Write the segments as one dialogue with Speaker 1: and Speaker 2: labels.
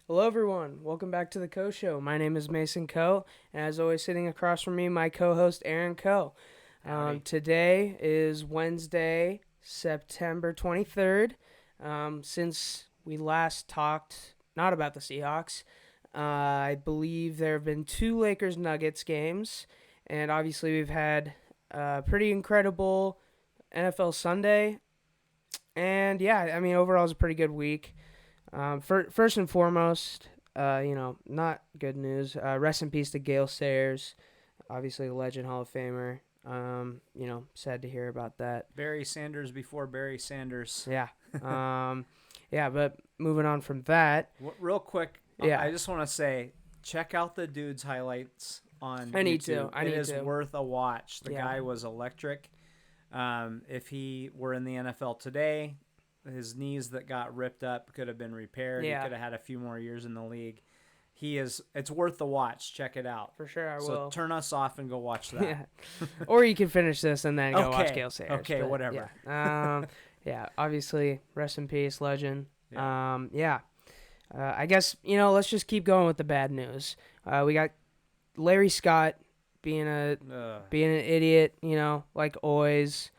Speaker 1: Hello, everyone. Welcome back to the Coe Show. My name is Mason Coe, and as always, sitting across from me, my co-host Aaron Coe. Today is Wednesday, September 23rd. Since we last talked, not about the Seahawks, I believe there have been two Lakers Nuggets games, and obviously we've had a pretty incredible NFL Sunday. And yeah, I mean, overall, it was a pretty good week. First and foremost, not good news. Rest in peace to Gale Sayers, obviously a legend, Hall of Famer. Sad to hear about that.
Speaker 2: Barry Sanders before Barry Sanders.
Speaker 1: Yeah. But moving on from that.
Speaker 2: Real quick,
Speaker 1: Yeah.
Speaker 2: I just want to say, check out the dude's highlights on
Speaker 1: I need
Speaker 2: YouTube.
Speaker 1: to. It is
Speaker 2: worth a watch. The
Speaker 1: Yeah.
Speaker 2: guy was electric. If he were in the NFL today, his knees that got ripped up could have been repaired.
Speaker 1: Yeah.
Speaker 2: He could have had a few more years in the league. It's worth the watch. Check it out.
Speaker 1: For sure, I
Speaker 2: So
Speaker 1: will.
Speaker 2: turn us off and go watch that.
Speaker 1: Yeah. Or you can finish this and then go watch Gale Sayers.
Speaker 2: Okay,
Speaker 1: but,
Speaker 2: whatever.
Speaker 1: Yeah. Obviously, rest in peace, legend.
Speaker 2: Yeah.
Speaker 1: I guess, let's just keep going with the bad news. We got Larry Scott being an idiot, like always,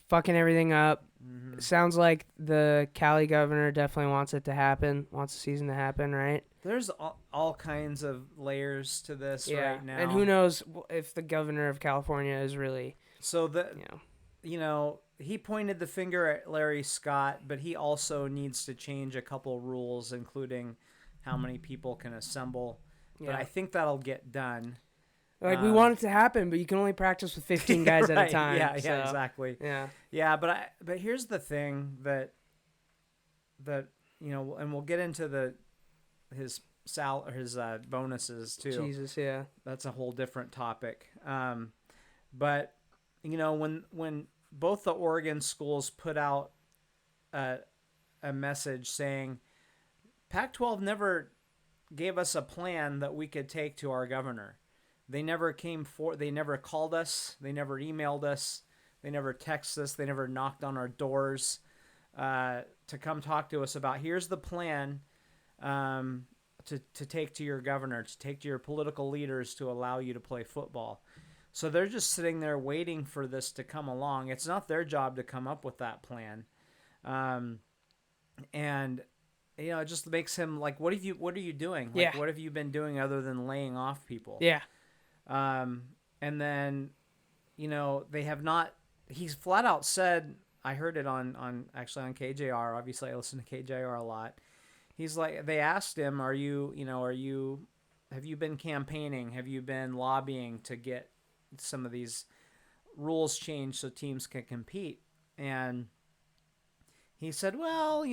Speaker 1: fucking everything up.
Speaker 2: Mm-hmm.
Speaker 1: Sounds like the Cali governor definitely wants it to happen, wants the season to happen, right?
Speaker 2: There's all kinds of layers to this right now.
Speaker 1: And who knows if the governor of California is really,
Speaker 2: So he pointed the finger at Larry Scott, but he also needs to change a couple rules, including how many people can assemble. But I think that'll get done.
Speaker 1: Like, we want it to happen, but you can only practice with 15 guys
Speaker 2: right,
Speaker 1: at a time.
Speaker 2: Yeah,
Speaker 1: so,
Speaker 2: exactly.
Speaker 1: Yeah.
Speaker 2: But here's the thing that and we'll get into his bonuses too.
Speaker 1: Jesus, yeah.
Speaker 2: That's a whole different topic. But when both the Oregon schools put out a message saying Pac-12 never gave us a plan that we could take to our governor. They never they never called us. They never emailed us. They never texted us. They never knocked on our doors to come talk to us about, here's the plan to take to your governor, to take to your political leaders to allow you to play football. So they're just sitting there waiting for this to come along. It's not their job to come up with that plan. It just makes him like, what are you doing? Like, what have you been doing other than laying off people?
Speaker 1: Yeah.
Speaker 2: And then, they have not, he's flat out said, I heard it on KJR. Obviously I listen to KJR a lot. He's like, they asked him, have you been campaigning? Have you been lobbying to get some of these rules changed so teams can compete? And he said, well,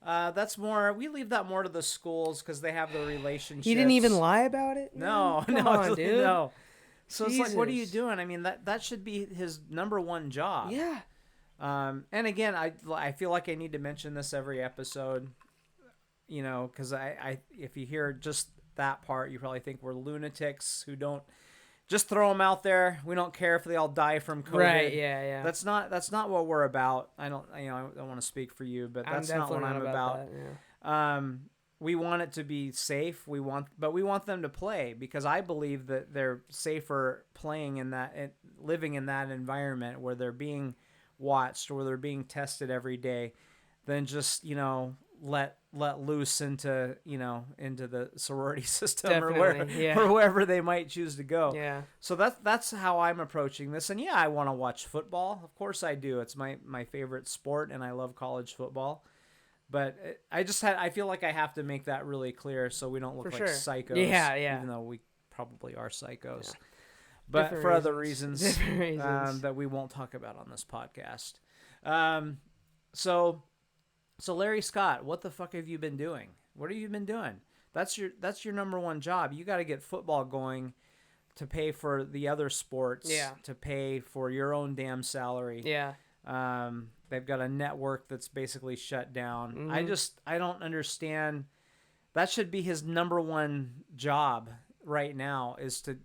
Speaker 2: that's more, we leave that more to the schools because they have the relationships.
Speaker 1: He didn't even lie about it?
Speaker 2: No,
Speaker 1: Come on, dude.
Speaker 2: No. So
Speaker 1: Jesus.
Speaker 2: It's like, what are you doing? I mean, that should be his number one job.
Speaker 1: Yeah.
Speaker 2: And again, I feel like I need to mention this every episode, because I if you hear just that part, you probably think we're lunatics who don't just throw them out there. We don't care if they all die from COVID.
Speaker 1: Right. Yeah.
Speaker 2: That's not what we're about. I don't want to speak for you, but that's not what I'm about.
Speaker 1: Yeah.
Speaker 2: We want it to be safe. We want them to play because I believe that they're safer playing in that, living in that environment where they're being watched, where they're being tested every day, than just let loose into the sorority system or wherever they might choose to go.
Speaker 1: Yeah.
Speaker 2: So that's how I'm approaching this. And yeah, I want to watch football. Of course I do. It's my favorite sport, and I love college football. But I feel like I have to make that really clear so we don't look like psychos.
Speaker 1: Yeah.
Speaker 2: Even though we probably are psychos. Yeah. But different for other reasons that we won't talk about on this podcast. So Larry Scott, what the fuck have you been doing? What have you been doing? That's your number one job. You got to get football going to pay for the other sports.
Speaker 1: Yeah.
Speaker 2: To pay for your own damn salary.
Speaker 1: Yeah.
Speaker 2: They've got a network that's basically shut down.
Speaker 1: Mm-hmm.
Speaker 2: I don't understand. That should be his number one job right now, is to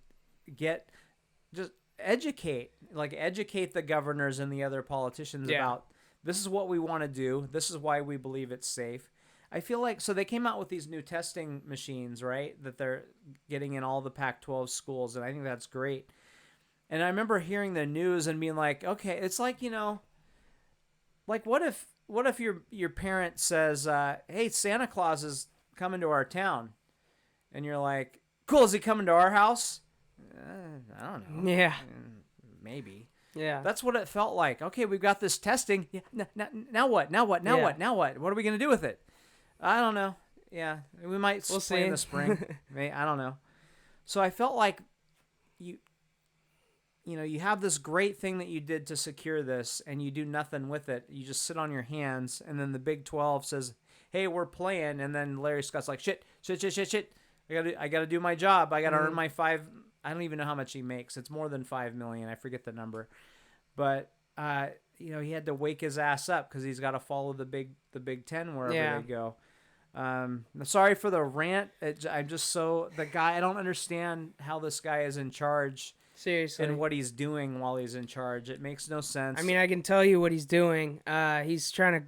Speaker 2: educate the governors and the other politicians about, this is what we want to do. This is why we believe it's safe. I feel like so they came out with these new testing machines, right? That they're getting in all the Pac-12 schools, and I think that's great. And I remember hearing the news and being like, okay, it's like, like what if your parent says, "Hey, Santa Claus is coming to our town," and you're like, "Cool, is he coming to our house?" I don't know.
Speaker 1: Yeah.
Speaker 2: Maybe.
Speaker 1: Yeah.
Speaker 2: That's what it felt like. Okay, we've got this testing. Yeah, now what? Now what? Now
Speaker 1: Yeah.
Speaker 2: what? Now what? What are we gonna do with it? I don't know. Yeah, we might
Speaker 1: We'll
Speaker 2: play in
Speaker 1: see.
Speaker 2: the spring. I don't know. So I felt like you you have this great thing that you did to secure this, and you do nothing with it. You just sit on your hands, and then the Big 12 says, "Hey, we're playing," and then Larry Scott's like, "Shit. I gotta do my job. I gotta earn my $5." I don't even know how much he makes. It's more than $5 million. I forget the number, but he had to wake his ass up because he's got to follow the Big Ten wherever they go. Sorry for the rant. I'm just the guy. I don't understand how this guy is in charge.
Speaker 1: Seriously.
Speaker 2: And what he's doing while he's in charge. It makes no sense.
Speaker 1: I mean, I can tell you what he's doing. He's trying to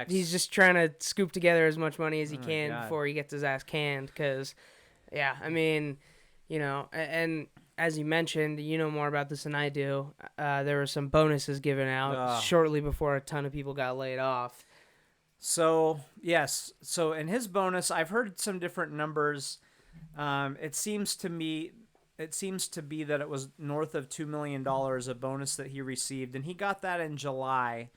Speaker 1: he's just trying to scoop together as much money as he can before he gets his ass canned. Because, yeah, I mean, and as you mentioned, you know more about this than I do. There were some bonuses given out shortly before a ton of people got laid off.
Speaker 2: So, yes. So, in his bonus, I've heard some different numbers. It seems to be that it was north of $2 million a bonus that he received, and he got that in July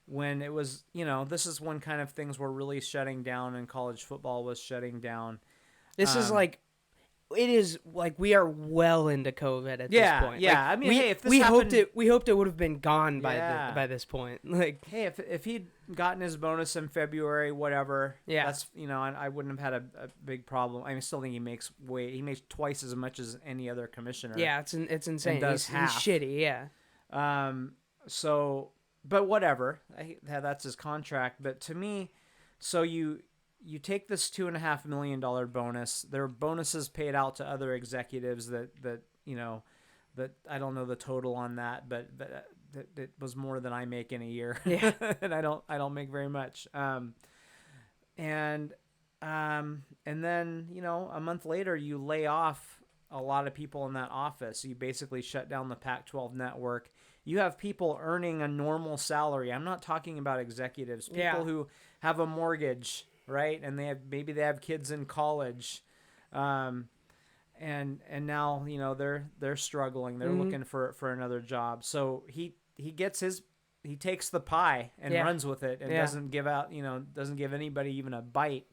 Speaker 2: when it was, this is when kind of things were really shutting down and college football was shutting down.
Speaker 1: This is like, it is like we are well into COVID at this point.
Speaker 2: Yeah,
Speaker 1: like,
Speaker 2: I mean, hey, if this happened,
Speaker 1: we hoped it would have been gone by this point. Like,
Speaker 2: hey, if he'd gotten his bonus in February, whatever, that's I wouldn't have had a big problem. I still think he makes twice as much as any other commissioner.
Speaker 1: Yeah, it's insane.
Speaker 2: He's
Speaker 1: shitty. Yeah.
Speaker 2: So, but whatever. That's his contract. But to me, so you take this $2.5 million bonus. There are bonuses paid out to other executives that I don't know the total on that, but it was more than I make in a year.
Speaker 1: Yeah.
Speaker 2: And I don't make very much. And then, a month later you lay off a lot of people in that office. You basically shut down the Pac-12 network. You have people earning a normal salary. I'm not talking about executives, people who have a mortgage, right? And maybe they have kids in college. And now, they're struggling. They're looking for another job. So he takes the pie and runs with it and doesn't give anybody even a bite.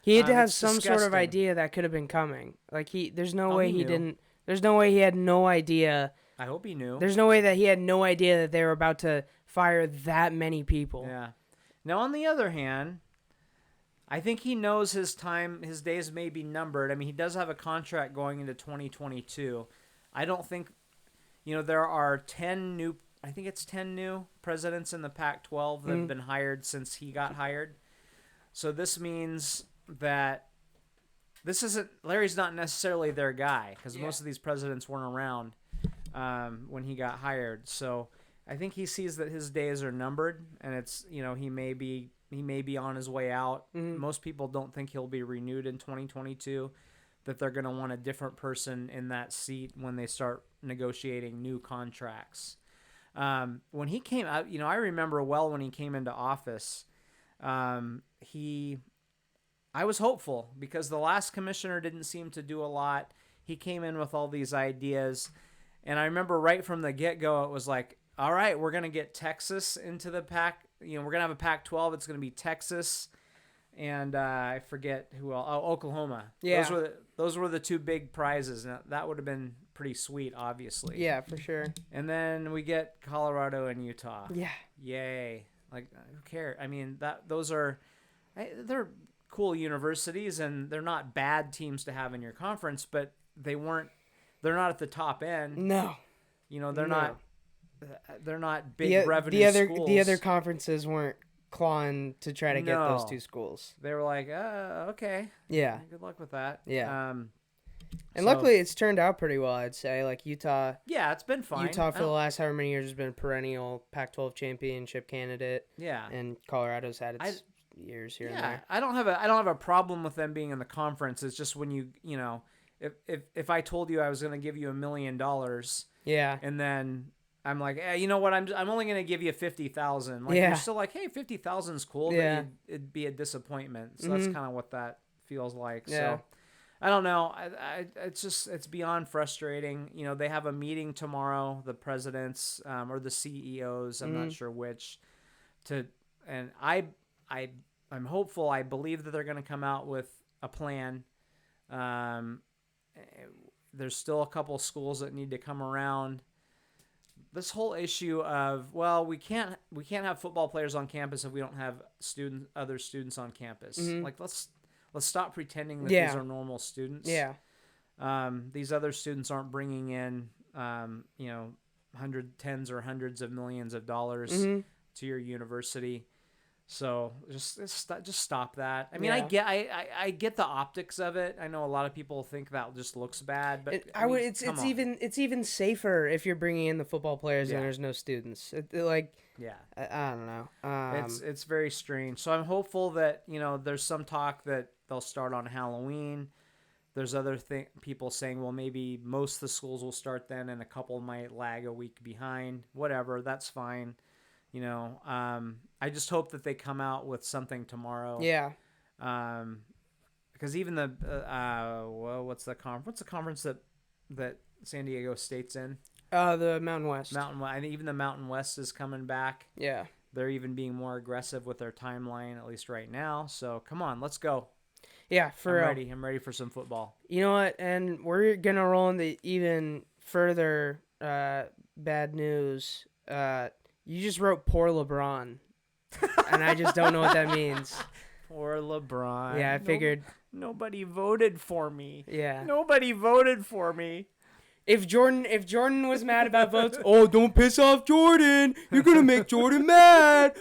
Speaker 1: He had to have some sort of idea that could have been coming. Like there's no way he didn't. There's no way he had no idea.
Speaker 2: I hope he knew.
Speaker 1: There's no way that he had no idea that they were about to fire that many people.
Speaker 2: Yeah. Now, on the other hand, I think he knows his days may be numbered. I mean, he does have a contract going into 2022. I don't think, there are 10 new presidents in the Pac-12 that have been hired since he got hired. So this means that Larry's not necessarily their guy because most of these presidents weren't around when he got hired. So I think he sees that his days are numbered, and it's he may be on his way out. Most people don't think he'll be renewed in 2022. That they're going to want a different person in that seat when they start negotiating new contracts. When he came out, I remember well when he came into office. I was hopeful because the last commissioner didn't seem to do a lot. He came in with all these ideas, and I remember right from the get-go, it was like, all right, we're going to get Texas into the Pac. We're going to have a Pac-12. It's going to be Texas, and I forget who else. Oh, Oklahoma.
Speaker 1: Yeah.
Speaker 2: Those were the two big prizes. Now, that would have been pretty sweet, obviously.
Speaker 1: Yeah, for sure.
Speaker 2: And then we get Colorado and Utah.
Speaker 1: Yeah.
Speaker 2: Yay. Like, who cares? I mean, they're cool universities, and they're not bad teams to have in your conference, but they're not at the top end.
Speaker 1: No.
Speaker 2: They're not big revenue schools.
Speaker 1: The other conferences weren't clawing to try to get those two schools.
Speaker 2: They were like, okay.
Speaker 1: Yeah.
Speaker 2: Good luck with that.
Speaker 1: Yeah. And luckily, it's turned out pretty well, I'd say. Like Utah.
Speaker 2: Yeah, it's been fine.
Speaker 1: Utah for the last however many years has been a perennial Pac-12 championship candidate.
Speaker 2: Yeah.
Speaker 1: And Colorado's had its years here and
Speaker 2: Yeah,
Speaker 1: there.
Speaker 2: I don't have a problem with them being in the conference. It's just when if I told you I was going to give you $1 million,
Speaker 1: Yeah.
Speaker 2: and then I'm like, you know what? I'm only going to give you 50,000. Like you're
Speaker 1: Yeah.
Speaker 2: still like, hey, 50,000 is cool,
Speaker 1: Yeah.
Speaker 2: but it'd be a disappointment. So that's
Speaker 1: Mhm.
Speaker 2: kind of what that feels like.
Speaker 1: Yeah.
Speaker 2: So I don't know. It's beyond frustrating. They have a meeting tomorrow, the presidents or the CEOs. I'm not
Speaker 1: Mhm.
Speaker 2: sure which. To and I I'm hopeful. I believe that they're going to come out with a plan. Um, there's still a couple schools that need to come around. This whole issue of, well, we can't have football players on campus if we don't have other students on campus.
Speaker 1: Mhm.
Speaker 2: Like let's stop pretending that these
Speaker 1: Yeah.
Speaker 2: are normal students.
Speaker 1: Yeah.
Speaker 2: These other students aren't bringing in tens or hundreds of millions of dollars
Speaker 1: Mhm.
Speaker 2: to your university. So just stop that. I mean,
Speaker 1: Yeah.
Speaker 2: I get the optics of it. I know a lot of people think that just looks bad, but
Speaker 1: I would.
Speaker 2: come
Speaker 1: It's
Speaker 2: on.
Speaker 1: even safer if you're bringing in the football players
Speaker 2: Yeah.
Speaker 1: and there's no students. Like
Speaker 2: Yeah.
Speaker 1: I don't know.
Speaker 2: It's very strange. So I'm hopeful that there's some talk that they'll start on Halloween. There's other people saying, well, maybe most of the schools will start then, and a couple might lag a week behind. Whatever, that's fine. I just hope that they come out with something tomorrow.
Speaker 1: Yeah.
Speaker 2: Because even what's the conference that San Diego State's in?
Speaker 1: The Mountain West.
Speaker 2: I think even the Mountain West is coming back.
Speaker 1: Yeah.
Speaker 2: They're even being more aggressive with their timeline, at least right now. So come on, let's go.
Speaker 1: Yeah, for real.
Speaker 2: ready. I'm ready for some football.
Speaker 1: You know what? And we're gonna roll into even further bad news. You just wrote poor LeBron, and I just don't know what that means.
Speaker 2: Poor LeBron.
Speaker 1: Yeah, I figured.
Speaker 2: Nobody voted for me.
Speaker 1: Yeah.
Speaker 2: Nobody voted for me.
Speaker 1: If Jordan was mad about votes, oh, don't piss off Jordan. You're gonna make Jordan mad.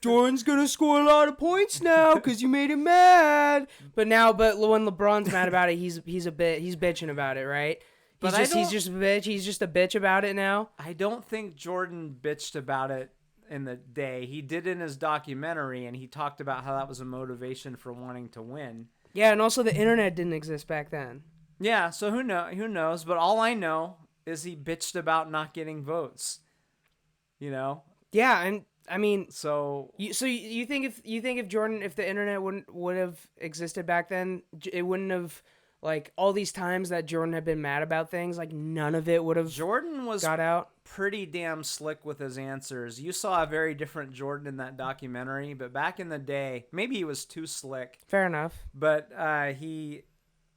Speaker 1: Jordan's gonna score a lot of points now because you made him mad. But when LeBron's mad about it, he's bitching about it, right? He's just a bitch. He's just a bitch about it now.
Speaker 2: I don't think Jordan bitched about it in the day. He did in his documentary, and he talked about how that was a motivation for wanting to win.
Speaker 1: Yeah, and also the internet didn't exist back then.
Speaker 2: Yeah, so who knows? But all I know is he bitched about not getting votes.
Speaker 1: Yeah, and I mean,
Speaker 2: so
Speaker 1: you think if Jordan, if the internet would have existed back then, it wouldn't have, like, all these times that Jordan had been mad about things, like, none of it would have
Speaker 2: Jordan was
Speaker 1: got out.
Speaker 2: Pretty damn slick with his answers. You saw a very different Jordan in that documentary, but back in the day, maybe he was too slick.
Speaker 1: Fair enough.
Speaker 2: But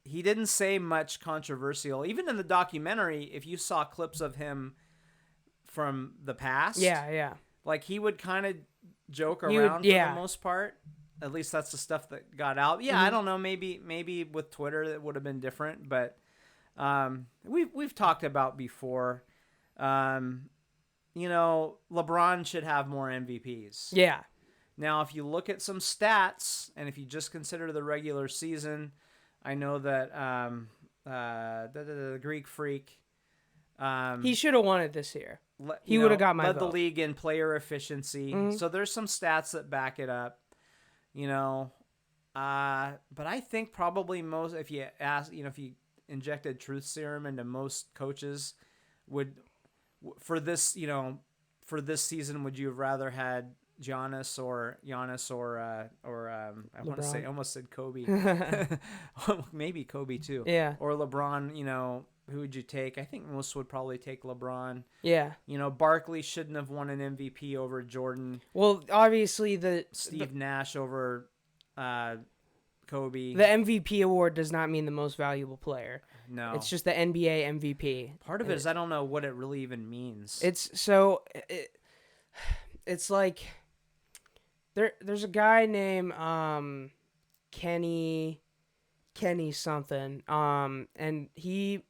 Speaker 2: he didn't say much controversial. Even in the documentary, if you saw clips of him from the past,
Speaker 1: Yeah.
Speaker 2: like he would kind of joke around for the most part. At least that's the stuff that got out. Yeah, I don't know. Maybe with Twitter that would have been different, but we've talked about before. LeBron should have more MVPs.
Speaker 1: Yeah.
Speaker 2: Now, if you look at some stats, and if you just consider the regular season, I know that the Greek Freak.
Speaker 1: He should have won it this year. He would have got my
Speaker 2: led
Speaker 1: vote.
Speaker 2: the league in player efficiency. So there's some stats that back it up. But I think probably most, if you ask, if you injected truth serum into most coaches, for this season, would you have rather had Giannis or I want to say, almost said Kobe, maybe Kobe too,
Speaker 1: Yeah.
Speaker 2: or LeBron? Who would you take? I think most would probably take LeBron.
Speaker 1: Yeah.
Speaker 2: Barkley shouldn't have won an MVP over Jordan.
Speaker 1: Well, obviously
Speaker 2: Steve Nash over Kobe.
Speaker 1: The MVP award does not mean the most valuable player.
Speaker 2: No.
Speaker 1: It's just the NBA MVP.
Speaker 2: Part of it is I don't know what it really even means.
Speaker 1: It's like there's a guy named Kenny something. And he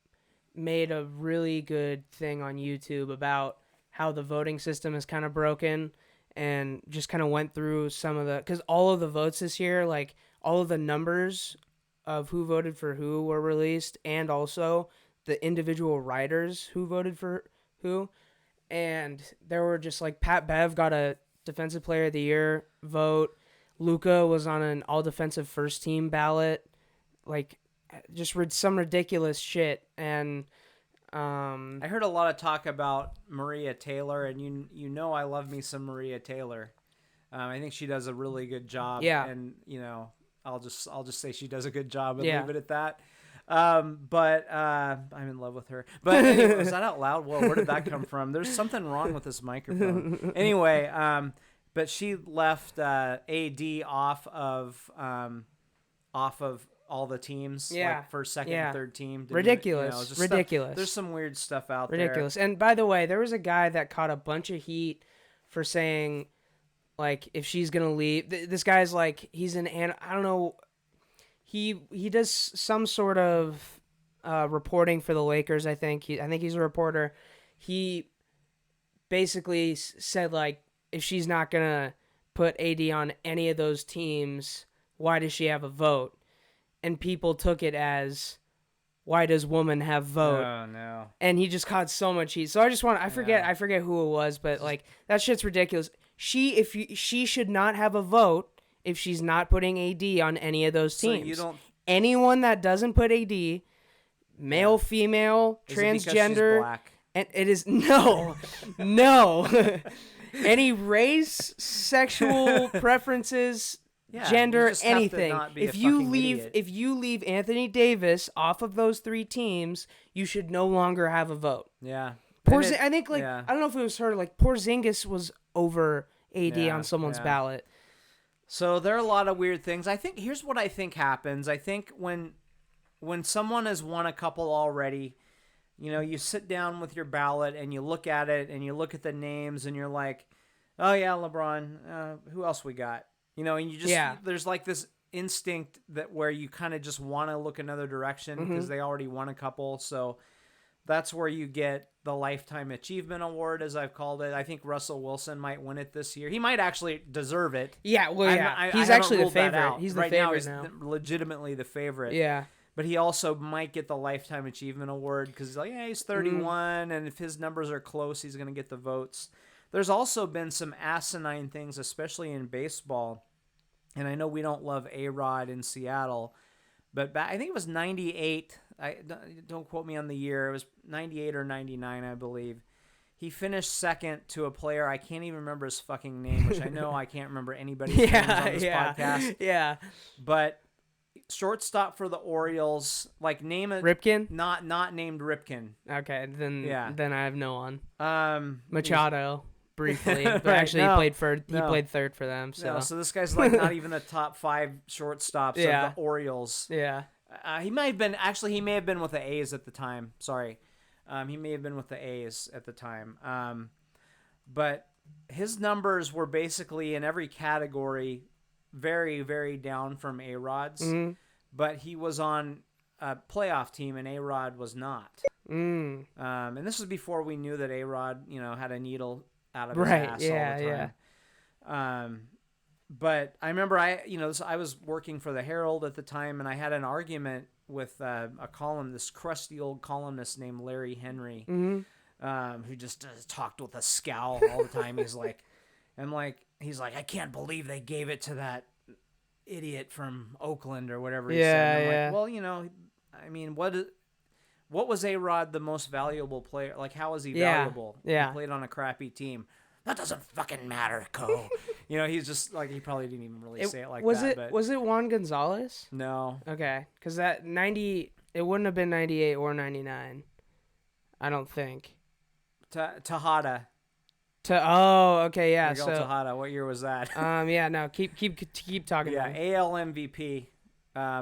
Speaker 1: made a really good thing on YouTube about how the voting system is kind of broken, and just kind of went through some of because all of the votes this year, like all of the numbers of who voted for who were released, and also the individual writers who voted for who. And there were just like Pat Bev got a Defensive Player of the Year vote. Luka was on an all defensive first team ballot, like just some ridiculous shit. And
Speaker 2: I heard a lot of talk about Maria Taylor, and you know I love me some Maria Taylor. I think she does a really good job.
Speaker 1: Yeah.
Speaker 2: And I'll just say she does a good job and
Speaker 1: Yeah.
Speaker 2: leave it at that. But I'm in love with her. But anyway, was that out loud? Whoa, where did that come from? There's something wrong with this microphone. Anyway, but she left AD off of all the teams, like first, second, and third team.
Speaker 1: Ridiculous. Ridiculous.
Speaker 2: There's some weird stuff out
Speaker 1: Ridiculous. And by the way, there was a guy that caught a bunch of heat for saying, like, if she's gonna leave, this guy's like, he's I don't know, he does some sort of reporting for the Lakers. I think he's a reporter. He basically said, like, if she's not gonna put AD on any of those teams, why does she have a vote? And people took it as, why does woman have vote?
Speaker 2: Oh no!
Speaker 1: And he just caught so much heat. So I forget who it was, but like, that shit's ridiculous. She should not have a vote if she's not putting AD on any of those teams.
Speaker 2: So
Speaker 1: anyone that doesn't put AD, male, female, transgender,
Speaker 2: she's black?
Speaker 1: And it is no. Any race, sexual preferences, gender, anything. If you leave Anthony Davis off of those three teams, you should no longer have a vote.
Speaker 2: Yeah.
Speaker 1: I think I don't know if it was her, like Porzingis was over AD on someone's ballot.
Speaker 2: So there are a lot of weird things. I think here's what I think happens. I think when someone has won a couple already, you sit down with your ballot and you look at it and you look at the names and you're like, oh yeah, LeBron, who else we got? And you just there's like this instinct that where you kind of just want to look another direction because they already won a couple. So that's where you get the Lifetime Achievement Award, as I've called it. I think Russell Wilson might win it this year. He might actually deserve it.
Speaker 1: Yeah, well, he's actually the favorite. He's the favorite now.
Speaker 2: Legitimately the favorite.
Speaker 1: Yeah.
Speaker 2: But he also might get the Lifetime Achievement Award because he's like, he's 31, and if his numbers are close, he's going to get the votes. There's also been some asinine things, especially in baseball. And I know we don't love A-Rod in Seattle, but I think it was 98. Don't quote me on the year. It was 98 or 99, I believe. He finished second to a player. I can't even remember his fucking name, which I know I can't remember anybody's names on this podcast.
Speaker 1: Yeah.
Speaker 2: But shortstop for the Orioles, like name it.
Speaker 1: Ripken?
Speaker 2: Not named Ripken.
Speaker 1: Okay, then I have no one. Machado. Briefly, but
Speaker 2: right,
Speaker 1: actually he played third for them. So
Speaker 2: this guy's like not even the top 5 shortstops of the Orioles.
Speaker 1: Yeah.
Speaker 2: He may have been with the A's at the time. Sorry. He may have been with the A's at the time. But his numbers were basically in every category very, very down from A-Rod's. Mm-hmm. But he was on a playoff team and A-Rod was not. And this was before we knew that A-Rod, had a needle out of his ass all the time. But I remember I was working for the Herald at the time, and I had an argument with this crusty old columnist named Larry Henry, who just talked with a scowl all the time. He's like, I can't believe they gave it to that idiot from Oakland or whatever he said. And I'm like, well, I mean, what was A-Rod the most valuable player? Like, how was he valuable?
Speaker 1: Yeah.
Speaker 2: He played on a crappy team. That doesn't fucking matter, Coe. He's just like, he probably didn't even really say it like that.
Speaker 1: Was it Juan Gonzalez?
Speaker 2: No.
Speaker 1: Okay, because that 90, it wouldn't have been 98 or 99. I don't think.
Speaker 2: Tejada.
Speaker 1: Okay, yeah.
Speaker 2: Miguel Tejada. What year was that?
Speaker 1: No. Keep talking.
Speaker 2: Yeah, AL MVP,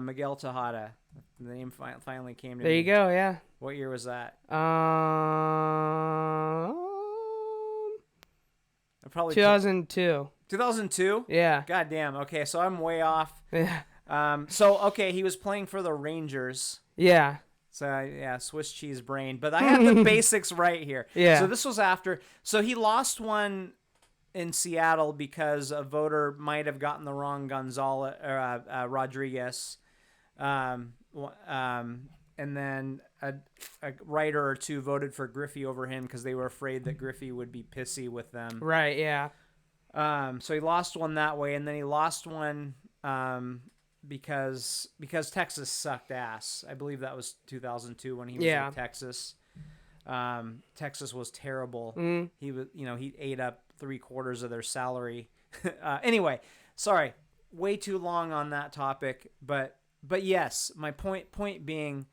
Speaker 2: Miguel Tejada. The name finally came to me.
Speaker 1: There you go. Yeah.
Speaker 2: What year was that? Probably
Speaker 1: 2002.
Speaker 2: 2002?
Speaker 1: Yeah.
Speaker 2: God damn. Okay, so I'm way off.
Speaker 1: Yeah.
Speaker 2: He was playing for the Rangers.
Speaker 1: Yeah.
Speaker 2: So, Swiss cheese brain. But I had the basics right here.
Speaker 1: Yeah.
Speaker 2: So this was after. So he lost one in Seattle because a voter might have gotten the wrong Rodriguez. And then a writer or two voted for Griffey over him because they were afraid that Griffey would be pissy with them.
Speaker 1: Right, yeah.
Speaker 2: So he lost one that way, and then he lost one because Texas sucked ass. I believe that was 2002 when he was at Texas. Texas was terrible. He was, he ate up 3/4 of their salary. Anyway, sorry, way too long on that topic, but yes, my point being,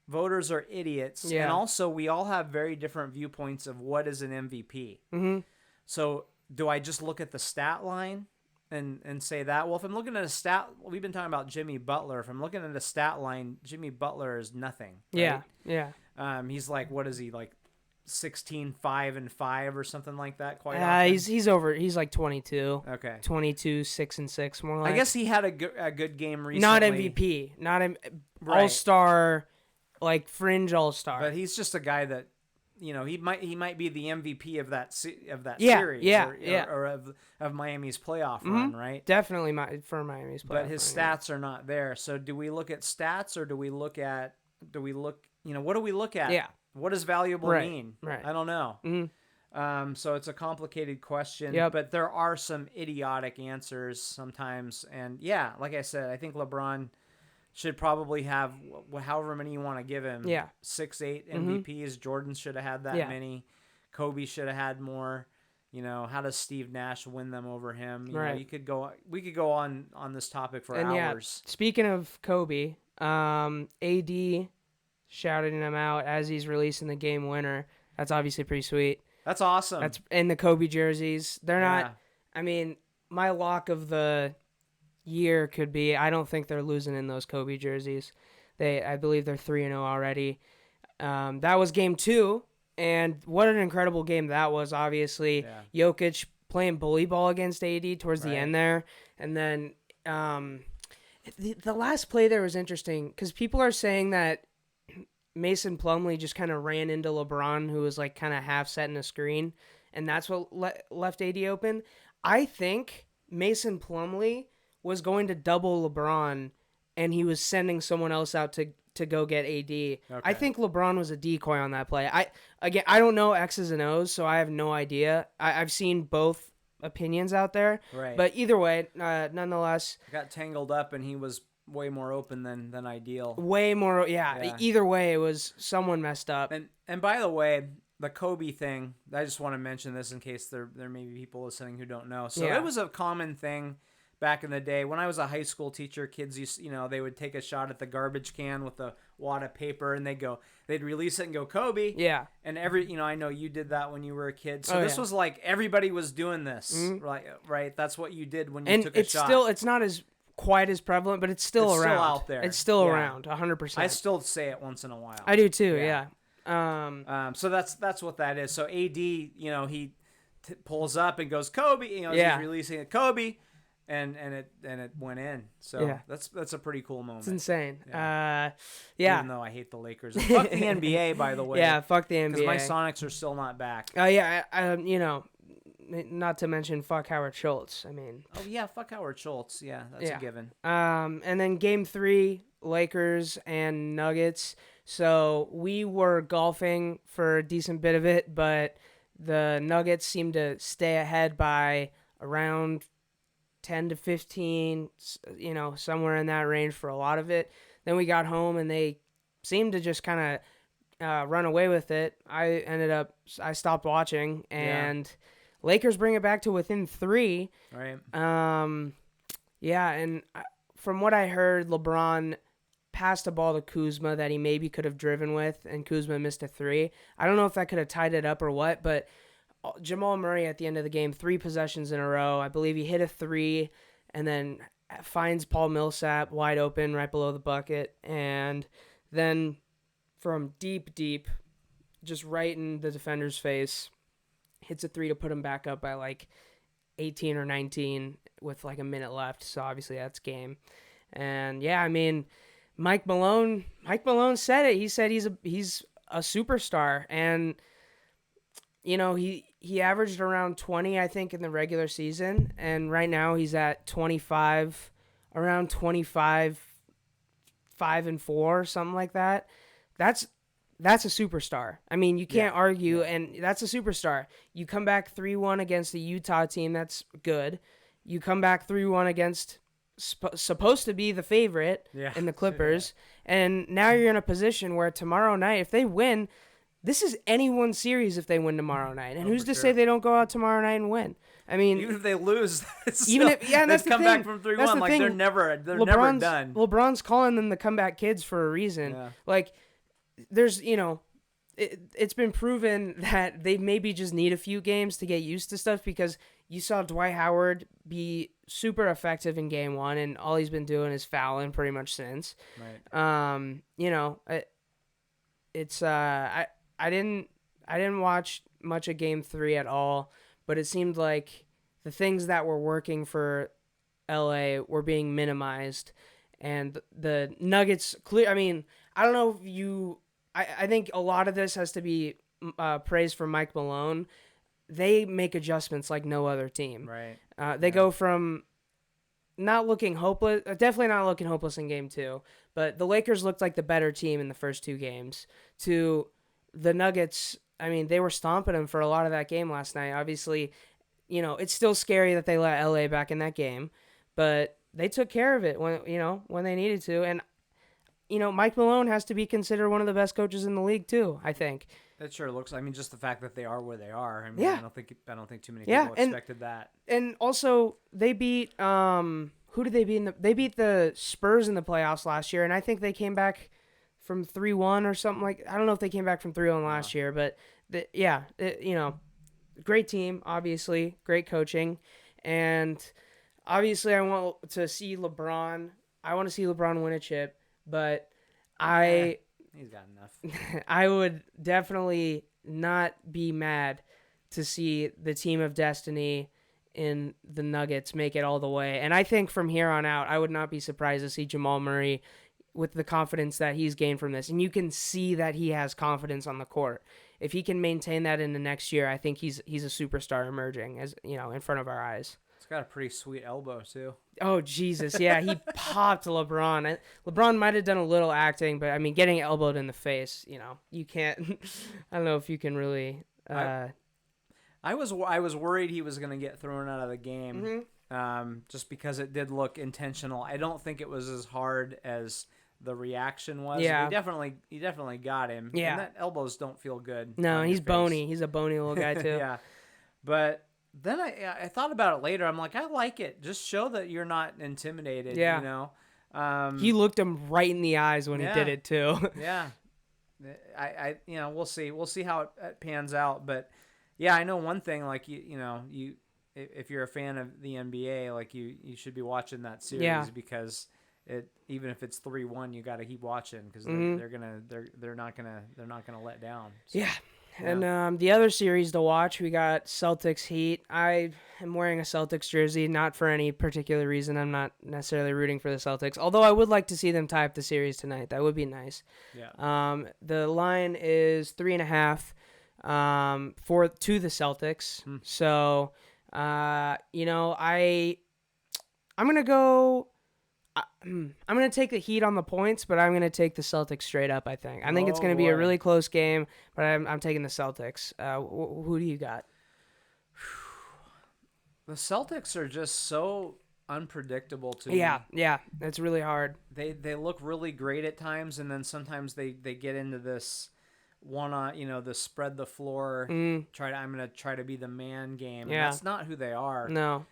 Speaker 2: voters are idiots, and also we all have very different viewpoints of what is an MVP. So do I just look at the stat line and say that? Well, if I'm looking at a stat, we've been talking about Jimmy Butler. If I'm looking at a stat line, Jimmy Butler is nothing. Right?
Speaker 1: Yeah.
Speaker 2: He's like, what is he, like 16-5-5 or something like that? Quite
Speaker 1: often.
Speaker 2: often.
Speaker 1: He's over. He's like 22.
Speaker 2: Okay.
Speaker 1: 22, 6-6, more like.
Speaker 2: I guess he had a good game recently.
Speaker 1: Not MVP, not all-star, like fringe all-star.
Speaker 2: But he's just a guy that, he might be the MVP of that series. Or of Miami's playoff run, right?
Speaker 1: Definitely for Miami's playoff.
Speaker 2: But his stats are not there. So do we look at stats, or do we look, what do we look at?
Speaker 1: Yeah.
Speaker 2: What does valuable mean?
Speaker 1: Right.
Speaker 2: I don't know. So it's a complicated question, but there are some idiotic answers sometimes. And yeah, like I said, I think LeBron should probably have however many you want to give him. 6-8 MVPs. Jordan should have had that many. Kobe should have had more. How does Steve Nash win them over him? We could go on this topic for hours.
Speaker 1: Speaking of Kobe, AD shouted him out as he's releasing the game winner. That's obviously pretty sweet.
Speaker 2: That's awesome.
Speaker 1: That's in the Kobe jerseys. They're not. I mean, my lock of the year could be, I don't think they're losing in those Kobe jerseys. I believe they're 3-0 already. That was game 2, and what an incredible game that was. Obviously, Jokic playing bully ball against AD towards the end there, and then the last play there was interesting because people are saying that Mason Plumlee just kind of ran into LeBron, who was like kind of half setting a screen, and that's what left AD open. I think Mason Plumlee was going to double LeBron, and he was sending someone else out to go get AD. Okay. I think LeBron was a decoy on that play. I don't know X's and O's, so I have no idea. I've seen both opinions out there, but either way, nonetheless,
Speaker 2: got tangled up, and he was way more open than ideal.
Speaker 1: Way more, yeah. Either way, it was someone messed up.
Speaker 2: And by the way, the Kobe thing, I just want to mention this in case there may be people listening who don't know. So it was a common thing back in the day. When I was a high school teacher, kids used, they would take a shot at the garbage can with a wad of paper, and they'd release it and go Kobe.
Speaker 1: Yeah.
Speaker 2: And I know you did that when you were a kid. So this was like everybody was doing this, right? That's what you did when you took a shot.
Speaker 1: It's not as quite as prevalent, but it's still around.
Speaker 2: Still out there.
Speaker 1: It's still around, 100%.
Speaker 2: I still say it once in a while.
Speaker 1: I do too, yeah.
Speaker 2: So that's what that is. So AD, he pulls up and goes Kobe. He's releasing a Kobe, and it went in. So that's a pretty cool moment.
Speaker 1: It's insane.
Speaker 2: Yeah. Even though I hate the Lakers, and fuck the NBA, by the way.
Speaker 1: Yeah, fuck the NBA.
Speaker 2: Because my Sonics are still not back.
Speaker 1: Oh yeah, not to mention fuck Howard Schultz. I mean.
Speaker 2: Oh yeah, fuck Howard Schultz. Yeah, that's a given.
Speaker 1: And then game 3, Lakers and Nuggets. So we were golfing for a decent bit of it, but the Nuggets seemed to stay ahead by around 10 to 15, somewhere in that range for a lot of it. Then we got home and they seemed to just kind of run away with it. I stopped watching, and Lakers bring it back to within 3.
Speaker 2: Right.
Speaker 1: And from what I heard, LeBron passed a ball to Kuzma that he maybe could have driven with, and Kuzma missed a 3. I don't know if that could have tied it up or what, but Jamal Murray at the end of the game, 3 possessions in a row. I believe he hit a 3 and then finds Paul Millsap wide open right below the bucket. And then from deep, just right in the defender's face, hits a 3 to put him back up by like 18 or 19 with like a minute left. So obviously that's game. And yeah, I mean, Mike Malone said it. He said he's a superstar, and he averaged around 20, I think, in the regular season, and right now he's at 25, around 25, 5-4, something like that. That's that's a superstar. I mean, you can't argue,
Speaker 2: yeah.
Speaker 1: and that's a superstar. You come back 3-1 against the Utah team, that's good. You come back 3-1 against supposed to be the favorite
Speaker 2: Yeah.
Speaker 1: in the Clippers, and now you're in a position where tomorrow night, if they win, this is anyone's series if they win tomorrow night. And
Speaker 2: Oh,
Speaker 1: who's
Speaker 2: for
Speaker 1: to
Speaker 2: sure.
Speaker 1: say they don't go out tomorrow night and win? I mean,
Speaker 2: Even if they lose,
Speaker 1: even if and that's
Speaker 2: they've
Speaker 1: the
Speaker 2: come
Speaker 1: thing.
Speaker 2: back from
Speaker 1: That's
Speaker 2: 3-1.
Speaker 1: the
Speaker 2: Like
Speaker 1: thing.
Speaker 2: they're never done.
Speaker 1: LeBron's calling them the comeback kids for a reason.
Speaker 2: Yeah.
Speaker 1: Like, there's it's been proven that they maybe just need a few games to get used to stuff, because you saw Dwight Howard be super effective in game 1, and all he's been doing is fouling pretty much since.
Speaker 2: Right.
Speaker 1: It's I didn't watch much of game 3 at all, but it seemed like the things that were working for LA were being minimized, and the Nuggets clear. I mean, I don't know if you. I think a lot of this has to be praise for Mike Malone. They make adjustments like no other team.
Speaker 2: Right.
Speaker 1: They go from not looking hopeless, definitely not looking hopeless in game 2, but the Lakers looked like the better team in the first 2 games, to the Nuggets. I mean, they were stomping them for a lot of that game last night. Obviously, it's still scary that they let LA back in that game, but they took care of it when they needed to. And, Mike Malone has to be considered one of the best coaches in the league too, I think.
Speaker 2: It sure looks. I mean, just the fact that they are where they are. I mean,
Speaker 1: Yeah.
Speaker 2: I don't think too many
Speaker 1: Yeah,
Speaker 2: people expected that.
Speaker 1: And also, they beat who did they beat? They beat the Spurs in the playoffs last year, and I think they came back from 3-1 or something like. I don't know if they came back from 3-1 last year, but great team, obviously, great coaching, and obviously, I want to see LeBron. I want to see LeBron win a chip, but
Speaker 2: He's got enough.
Speaker 1: I would definitely not be mad to see the team of destiny in the Nuggets make it all the way. And I think from here on out, I would not be surprised to see Jamal Murray with the confidence that he's gained from this. And you can see that he has confidence on the court. If he can maintain that in the next year, I think he's a superstar emerging, as in front of our eyes.
Speaker 2: He's got a pretty sweet elbow too.
Speaker 1: Oh, Jesus. Yeah, he popped LeBron. LeBron might have done a little acting, but, I mean, getting elbowed in the face, you can't. I don't know if you can really.
Speaker 2: I was worried he was going to get thrown out of the game, just because it did look intentional. I don't think it was as hard as the reaction was.
Speaker 1: Yeah.
Speaker 2: He definitely got him.
Speaker 1: Yeah.
Speaker 2: And that elbows don't feel good.
Speaker 1: No,
Speaker 2: on
Speaker 1: he's
Speaker 2: your face.
Speaker 1: bony. He's a bony little guy, too.
Speaker 2: Yeah. But then I thought about it later. I'm like, I like it. Just show that you're not intimidated.
Speaker 1: Yeah. He looked him right in the eyes when he did it too.
Speaker 2: Yeah. We'll see. We'll see how it pans out. But yeah, I know one thing. Like if you're a fan of the NBA, like you should be watching that series because even if it's 3-1, you got to keep watching because they're not gonna let down. So.
Speaker 1: Yeah. And the other series to watch, we got Celtics Heat. I am wearing a Celtics jersey, not for any particular reason. I'm not necessarily rooting for the Celtics, although I would like to see them tie up the series tonight. That would be nice.
Speaker 2: Yeah.
Speaker 1: The line is 3.5 to the Celtics. So, I'm gonna go. I'm going to take the Heat on the points, but I'm going to take the Celtics straight up, I think. I think it's going to be a really close game, but I'm taking the Celtics. Who do you got?
Speaker 2: The Celtics are just so unpredictable to me.
Speaker 1: Yeah, it's really hard.
Speaker 2: They look really great at times, and then sometimes they get into this the spread the floor, I'm going to try to be the man game.
Speaker 1: Yeah.
Speaker 2: And that's not who they are.
Speaker 1: No.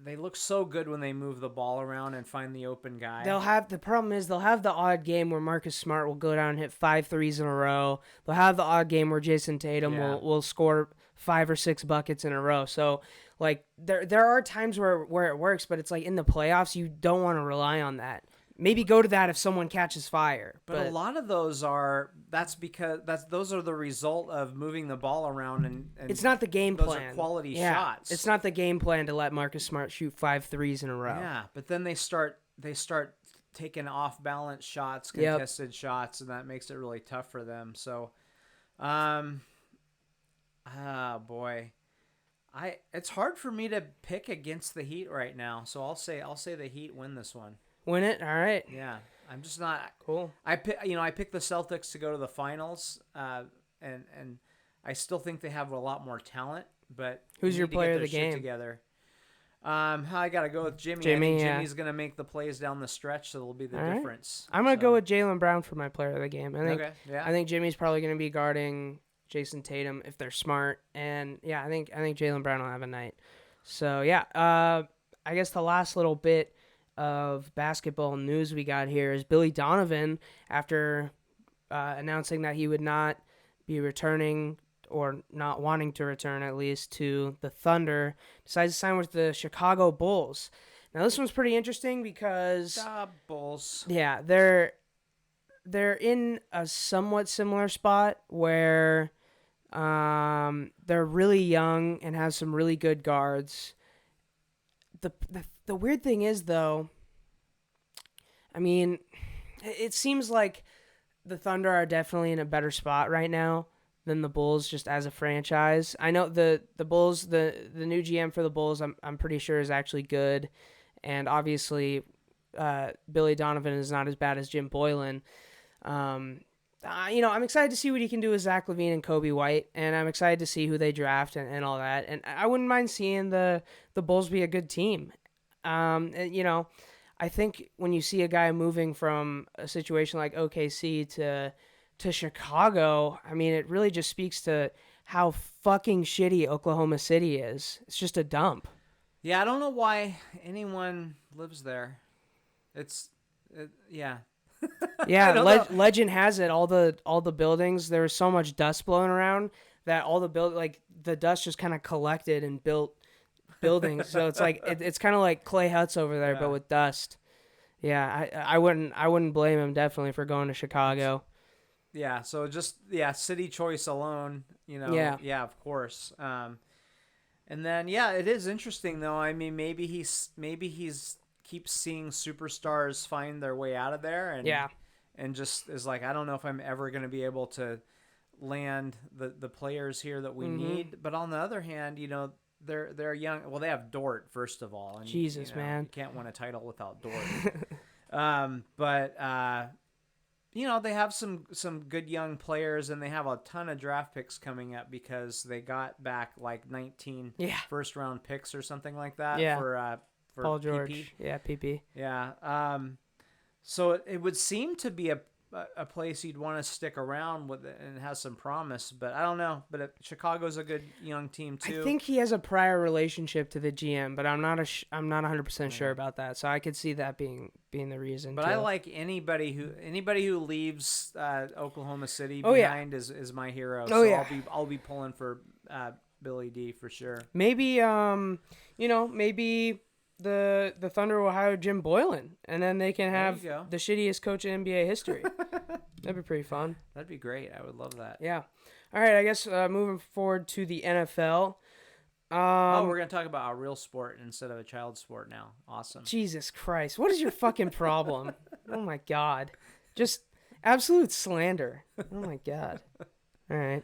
Speaker 2: They look so good when they move the ball around and find the open guy.
Speaker 1: The problem is they'll have the odd game where Marcus Smart will go down and hit 5 threes in a row. They'll have the odd game where Jason Tatum will score 5 or 6 buckets in a row. So like there are times where it works, but it's like in the playoffs you don't want to rely on that. Maybe go to that if someone catches fire.
Speaker 2: But a lot of those those are the result of moving the ball around and
Speaker 1: it's not the game plan.
Speaker 2: Those are quality shots.
Speaker 1: It's not the game plan to let Marcus Smart shoot 5 threes in a row.
Speaker 2: Yeah, but then they start taking off balance shots, contested shots, and that makes it really tough for them. So, boy. It's hard for me to pick against the Heat right now. So I'll say the Heat win this one.
Speaker 1: Win it? All right.
Speaker 2: Yeah. I'm just not.
Speaker 1: Cool.
Speaker 2: I picked the Celtics to go to the finals, and I still think they have a lot more talent. But
Speaker 1: Who's your player of the
Speaker 2: shit
Speaker 1: game?
Speaker 2: Together. I gotta go with Jimmy. I think Jimmy's gonna make the plays down the stretch, so it'll be the difference.
Speaker 1: I'm gonna go with Jaylen Brown for my player of the game.
Speaker 2: I
Speaker 1: think Jimmy's probably gonna be guarding Jason Tatum if they're smart, and I think Jaylen Brown will have a night. So I guess the last little bit of basketball news we got here is Billy Donovan, after announcing that he would not be returning, or not wanting to return at least, to the Thunder, decides to sign with the Chicago Bulls. Now this one's pretty interesting because
Speaker 2: Bulls.
Speaker 1: Yeah, they're in a somewhat similar spot where they're really young and have some really good guards. The weird thing is, though, I mean, it seems like the Thunder are definitely in a better spot right now than the Bulls, just as a franchise. I know the Bulls, the new GM for the Bulls, I'm pretty sure is actually good, and obviously Billy Donovan is not as bad as Jim Boylan. I'm excited to see what he can do with Zach LaVine and Kobe White, and I'm excited to see who they draft and all that. And I wouldn't mind seeing the Bulls be a good team. I think when you see a guy moving from a situation like OKC to Chicago, I mean, it really just speaks to how fucking shitty Oklahoma City is. It's just a dump.
Speaker 2: Yeah, I don't know why anyone lives there. Yeah.
Speaker 1: Legend has it, all the buildings, there was so much dust blowing around that all the dust just kind of collected and built buildings. So it's like it's kind of like clay huts over there, but with dust. Yeah, I wouldn't blame him definitely for going to Chicago.
Speaker 2: Yeah, so just city choice alone, Yeah, of course. And then it is interesting though. I mean, maybe he's keeps seeing superstars find their way out of there, and just is like, I don't know if I'm ever going to be able to land the players here that we need. But on the other hand, they're young. Well, they have Dort, first of all. And,
Speaker 1: Jesus, man.
Speaker 2: You can't win a title without Dort. They have some good young players, and they have a ton of draft picks coming up because they got back like 19 first-round picks or something like that for
Speaker 1: Paul George.
Speaker 2: PP.
Speaker 1: Yeah, PP.
Speaker 2: Yeah. So it would seem to be a place you'd want to stick around with, and has some promise, but I don't know. But Chicago's a good young team too.
Speaker 1: I think he has a prior relationship to the GM, but I'm not 100% sure about that. So I could see that being the reason.
Speaker 2: But
Speaker 1: too.
Speaker 2: I like anybody who leaves Oklahoma City behind is my hero. I'll be pulling for Billy D for sure.
Speaker 1: Maybe maybe the Thunder will hire Jim Boylan, and then they can have the shittiest coach in NBA history. That'd be pretty fun.
Speaker 2: That'd be great. I would love that.
Speaker 1: Yeah. All right, I guess moving forward to the NFL.
Speaker 2: We're going to talk about a real sport instead of a child sport now. Awesome.
Speaker 1: Jesus Christ. What is your fucking problem? Oh, my God. Just absolute slander. Oh, my God. All right.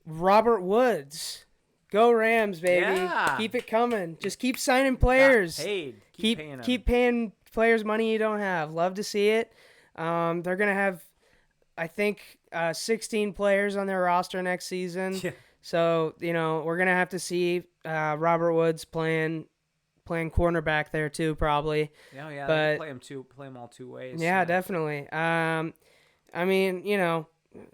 Speaker 1: Robert Woods. Go Rams, baby.
Speaker 2: Yeah.
Speaker 1: Keep it coming. Just keep signing players.
Speaker 2: Got paid.
Speaker 1: Keep paying players money you don't have. Love to see it. They're going to have, I think, 16 players on their roster next season.
Speaker 2: Yeah.
Speaker 1: So, we're going to have to see Robert Woods playing cornerback there too, probably.
Speaker 2: Yeah,
Speaker 1: but
Speaker 2: play him all two ways.
Speaker 1: Yeah, definitely. I mean,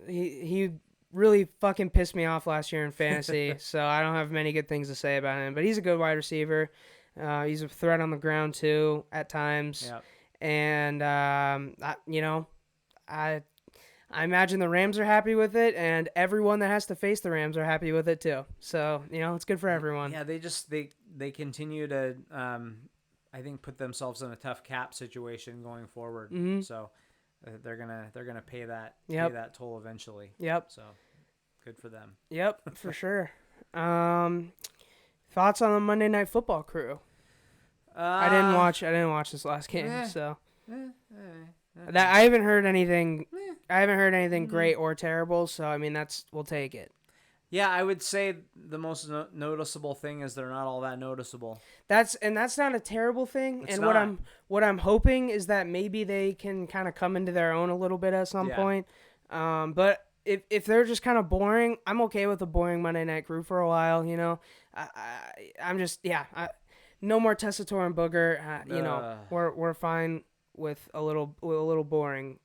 Speaker 1: he really fucking pissed me off last year in fantasy, so I don't have many good things to say about him. But he's a good wide receiver. He's a threat on the ground too at times.
Speaker 2: Yep.
Speaker 1: And I imagine the Rams are happy with it, and everyone that has to face the Rams are happy with it too. So it's good for everyone.
Speaker 2: Yeah, they continue to I think put themselves in a tough cap situation going forward.
Speaker 1: Mm-hmm.
Speaker 2: So they're gonna pay that toll eventually.
Speaker 1: Yep.
Speaker 2: So good for them.
Speaker 1: Yep, for sure. Thoughts on the Monday Night Football crew? I didn't watch this last game, so that I haven't heard anything. I haven't heard anything great or terrible. So I mean, we'll take it.
Speaker 2: Yeah, I would say the most noticeable thing is they're not all that noticeable.
Speaker 1: That's not a terrible thing.
Speaker 2: It's
Speaker 1: And
Speaker 2: not.
Speaker 1: what I'm hoping is that maybe they can kind of come into their own a little bit at some
Speaker 2: Yeah.
Speaker 1: point. But if they're just kind of boring, I'm okay with a boring Monday Night Crew for a while. You know, I'm just no more Tessitore and Booger. You know,
Speaker 2: Ugh.
Speaker 1: we're fine with a little boring.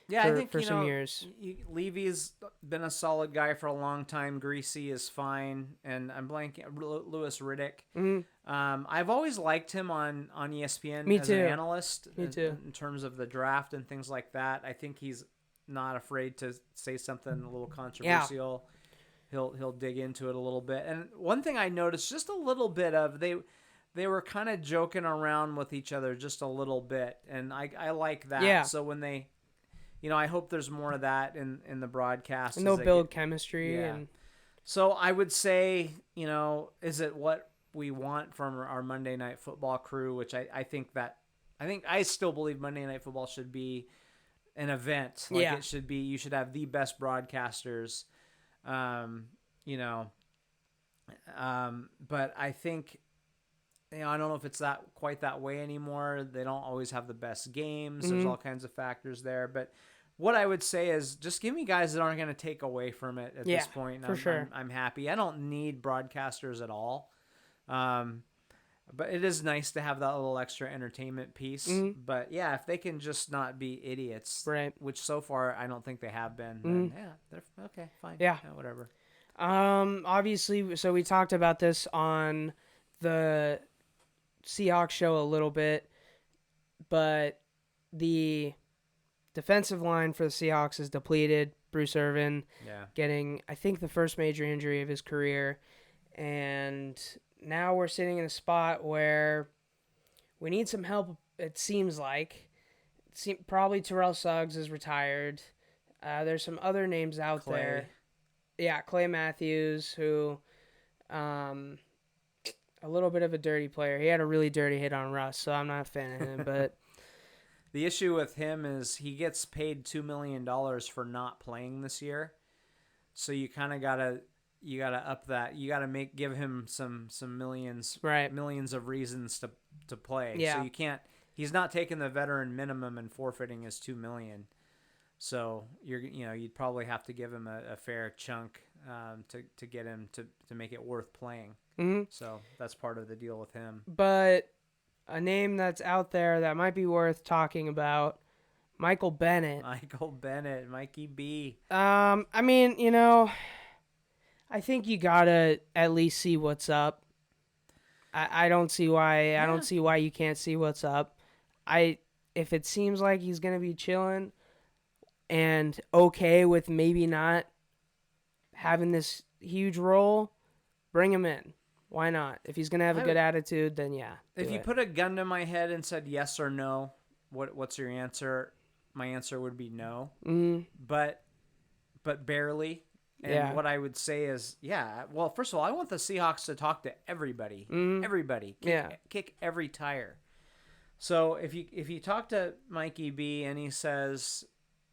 Speaker 2: Yeah, I think
Speaker 1: For some years.
Speaker 2: Levy's been a solid guy for a long time. Greasy is fine, and I'm blanking. Lewis Riddick.
Speaker 1: Mm-hmm.
Speaker 2: I've always liked him on ESPN
Speaker 1: Me
Speaker 2: as an
Speaker 1: too.
Speaker 2: analyst
Speaker 1: Me too.
Speaker 2: in terms of the draft and things like that. I think he's not afraid to say something a little controversial. He'll dig into it a little bit. And one thing I noticed just a little bit of they were kind of joking around with each other just a little bit, and I like that.
Speaker 1: Yeah.
Speaker 2: So when they I hope there's more of that in the broadcast.
Speaker 1: And they'll build chemistry.
Speaker 2: Yeah.
Speaker 1: And
Speaker 2: So I would say, is it what we want from our Monday Night Football crew? Which I still believe Monday Night Football should be an event. Like it should be. You should have the best broadcasters. But I think. I don't know if it's quite that way anymore. They don't always have the best games.
Speaker 1: Mm-hmm.
Speaker 2: There's all kinds of factors there. But what I would say is just give me guys that aren't going to take away from it at this point.
Speaker 1: For sure.
Speaker 2: I'm happy. I don't need broadcasters at all. But it is nice to have that little extra entertainment piece.
Speaker 1: Mm-hmm.
Speaker 2: But yeah, if they can just not be idiots,
Speaker 1: right?
Speaker 2: Which so far I don't think they have been.
Speaker 1: Mm-hmm.
Speaker 2: Then, they're okay, fine.
Speaker 1: Yeah,
Speaker 2: whatever.
Speaker 1: Obviously, so we talked about this on the Seahawks show a little bit, but the defensive line for the Seahawks is depleted. Bruce Irvin getting, I think, the first major injury of his career. And now we're sitting in a spot where we need some help, it seems like. Probably Terrell Suggs is retired. There's some other names out there. Yeah, Clay Matthews, who a little bit of a dirty player. He had a really dirty hit on Russ, so I'm not a fan of him. But
Speaker 2: the issue with him is he gets paid $2 million for not playing this year. So you kind of gotta up that. You gotta give him some millions,
Speaker 1: right?
Speaker 2: Millions of reasons to play.
Speaker 1: Yeah.
Speaker 2: So you can't. He's not taking the veteran minimum and forfeiting his $2 million. So you'd probably have to give him a fair chunk to get him to make it worth playing.
Speaker 1: Mm-hmm.
Speaker 2: So that's part of the deal with him.
Speaker 1: But a name that's out there that might be worth talking about, Michael Bennett.
Speaker 2: Mikey B.
Speaker 1: I mean, I think you gotta at least see what's up. I don't see why. I don't see why you can't see what's up. If it seems like he's gonna be chilling and okay with maybe not having this huge role, bring him in. Why not? If he's gonna have a good attitude, then yeah.
Speaker 2: If you put a gun to my head and said yes or no, what's your answer? My answer would be no.
Speaker 1: Mm-hmm.
Speaker 2: But barely. And what I would say is, well, first of all, I want the Seahawks to talk to everybody.
Speaker 1: Mm-hmm.
Speaker 2: Everybody. Kick every tire. So if you talk to Mikey B and he says,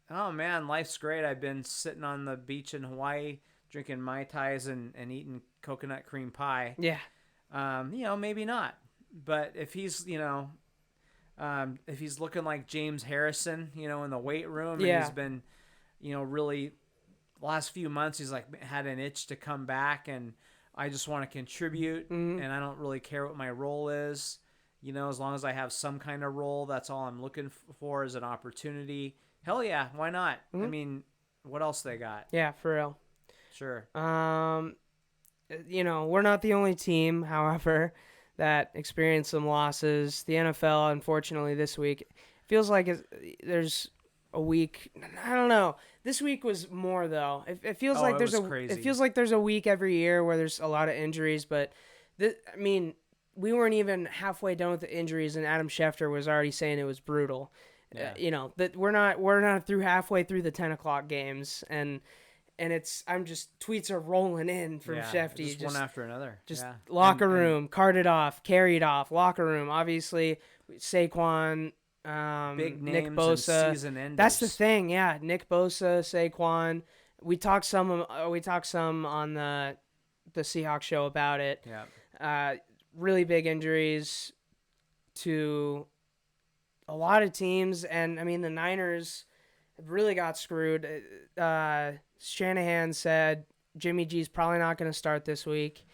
Speaker 2: "Oh man, life's great. I've been sitting on the beach in Hawaii drinking Mai Tais and eating coconut cream pie."
Speaker 1: Yeah.
Speaker 2: Maybe not. But if he's, if he's looking like James Harrison, in the weight room, and he's been, really last few months, he's like had an itch to come back, and I just want to contribute, and I don't really care what my role is. As long as I have some kind of role, that's all I'm looking for is an opportunity. Hell yeah, why not? I mean, what else they got?
Speaker 1: Yeah, for real.
Speaker 2: Sure.
Speaker 1: We're not the only team, however, that experienced some losses. The NFL, unfortunately, this week feels like there's a week. I don't know. This week was more though. It feels like
Speaker 2: crazy.
Speaker 1: It feels like there's a week every year where there's a lot of injuries. But we weren't even halfway done with the injuries, and Adam Schefter was already saying it was brutal.
Speaker 2: Yeah.
Speaker 1: That we're not through halfway through the 10 o'clock games, and tweets are rolling in from Shefty.
Speaker 2: Just one after another.
Speaker 1: Just locker room, carted off, carried off, locker room. Obviously, Saquon,
Speaker 2: big names,
Speaker 1: Nick Bosa.
Speaker 2: And season enders.
Speaker 1: That's the thing, yeah. Nick Bosa, Saquon, we talked some on the Seahawks show about it.
Speaker 2: Yeah.
Speaker 1: Really big injuries to a lot of teams, and I mean the Niners really got screwed. Shanahan said Jimmy G's probably not going to start this week.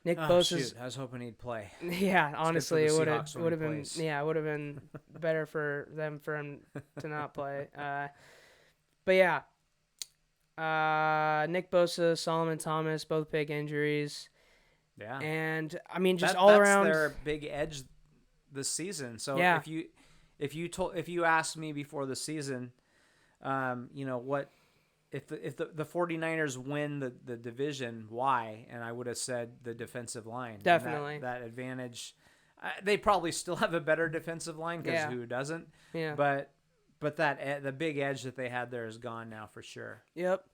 Speaker 1: Nick
Speaker 2: Oh
Speaker 1: Bosa's
Speaker 2: shoot! I was hoping he'd play.
Speaker 1: yeah, honestly,
Speaker 2: It's
Speaker 1: it
Speaker 2: good for the Seahawks when
Speaker 1: would
Speaker 2: he
Speaker 1: have been
Speaker 2: plays.
Speaker 1: yeah, it would have been better for him to not play. But yeah, Nick Bosa, Solomon Thomas, both big injuries,
Speaker 2: Yeah.
Speaker 1: and I mean just
Speaker 2: That's
Speaker 1: around.
Speaker 2: their big edge this season. So
Speaker 1: Yeah.
Speaker 2: if you asked me before the season, what if the 49ers win the division, why? And I would have said the defensive line. And
Speaker 1: Definitely.
Speaker 2: that advantage. They probably still have a better defensive line because
Speaker 1: Yeah.
Speaker 2: who doesn't?
Speaker 1: Yeah.
Speaker 2: But the big edge that they had there is gone now for sure.
Speaker 1: Yep.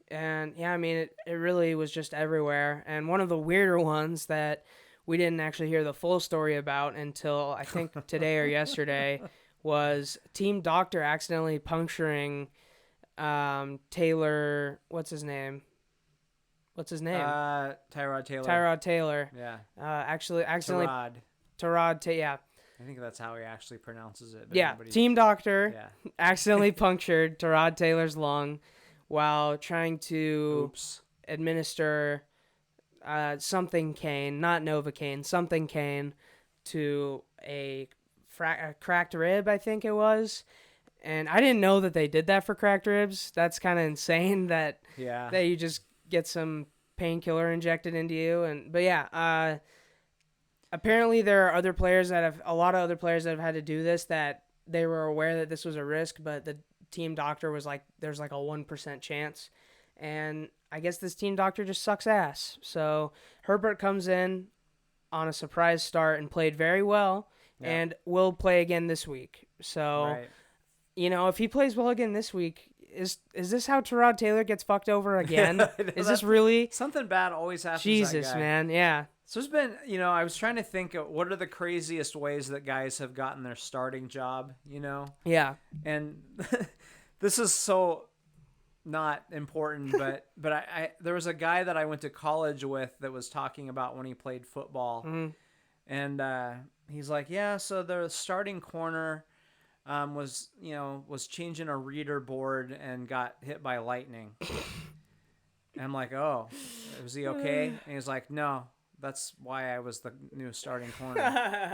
Speaker 1: And yeah, I mean, it really was just everywhere. And one of the weirder ones that we didn't actually hear the full story about until I think today or yesterday was team doctor accidentally puncturing Taylor. What's his name?
Speaker 2: Tyrod Taylor.
Speaker 1: Tyrod Taylor.
Speaker 2: Yeah.
Speaker 1: Actually, accidentally.
Speaker 2: Tyrod.
Speaker 1: Yeah.
Speaker 2: I think that's how he actually pronounces it.
Speaker 1: Yeah. Team doctor
Speaker 2: Yeah.
Speaker 1: accidentally punctured Tyrod Taylor's lung while trying to
Speaker 2: Oops.
Speaker 1: administer something cane, not Novocaine, something cane to a cracked rib, I think it was. And I didn't know that they did that for cracked ribs. That's kind of insane that
Speaker 2: Yeah.
Speaker 1: that you just get some painkiller injected into you. But yeah, apparently there are a lot of other players that have had to do this, that they were aware that this was a risk, but the team doctor was like, there's like a 1% chance. And I guess this team doctor just sucks ass. So Herbert comes in on a surprise start and played very well, and will play again this week. So,
Speaker 2: Right.
Speaker 1: If he plays well again this week, is this how Tyrod Taylor gets fucked over again? Is this really?
Speaker 2: Something bad always happens to
Speaker 1: Jesus,
Speaker 2: that guy.
Speaker 1: man. Yeah.
Speaker 2: So there's been, I was trying to think of what are the craziest ways that guys have gotten their starting job,
Speaker 1: Yeah.
Speaker 2: And this is so not important, but I there was a guy that I went to college with that was talking about when he played football, and he's like, yeah, so the starting corner was changing a reader board and got hit by lightning. And I'm like, oh, was he okay? And he's like, no, that's why I was the new starting corner.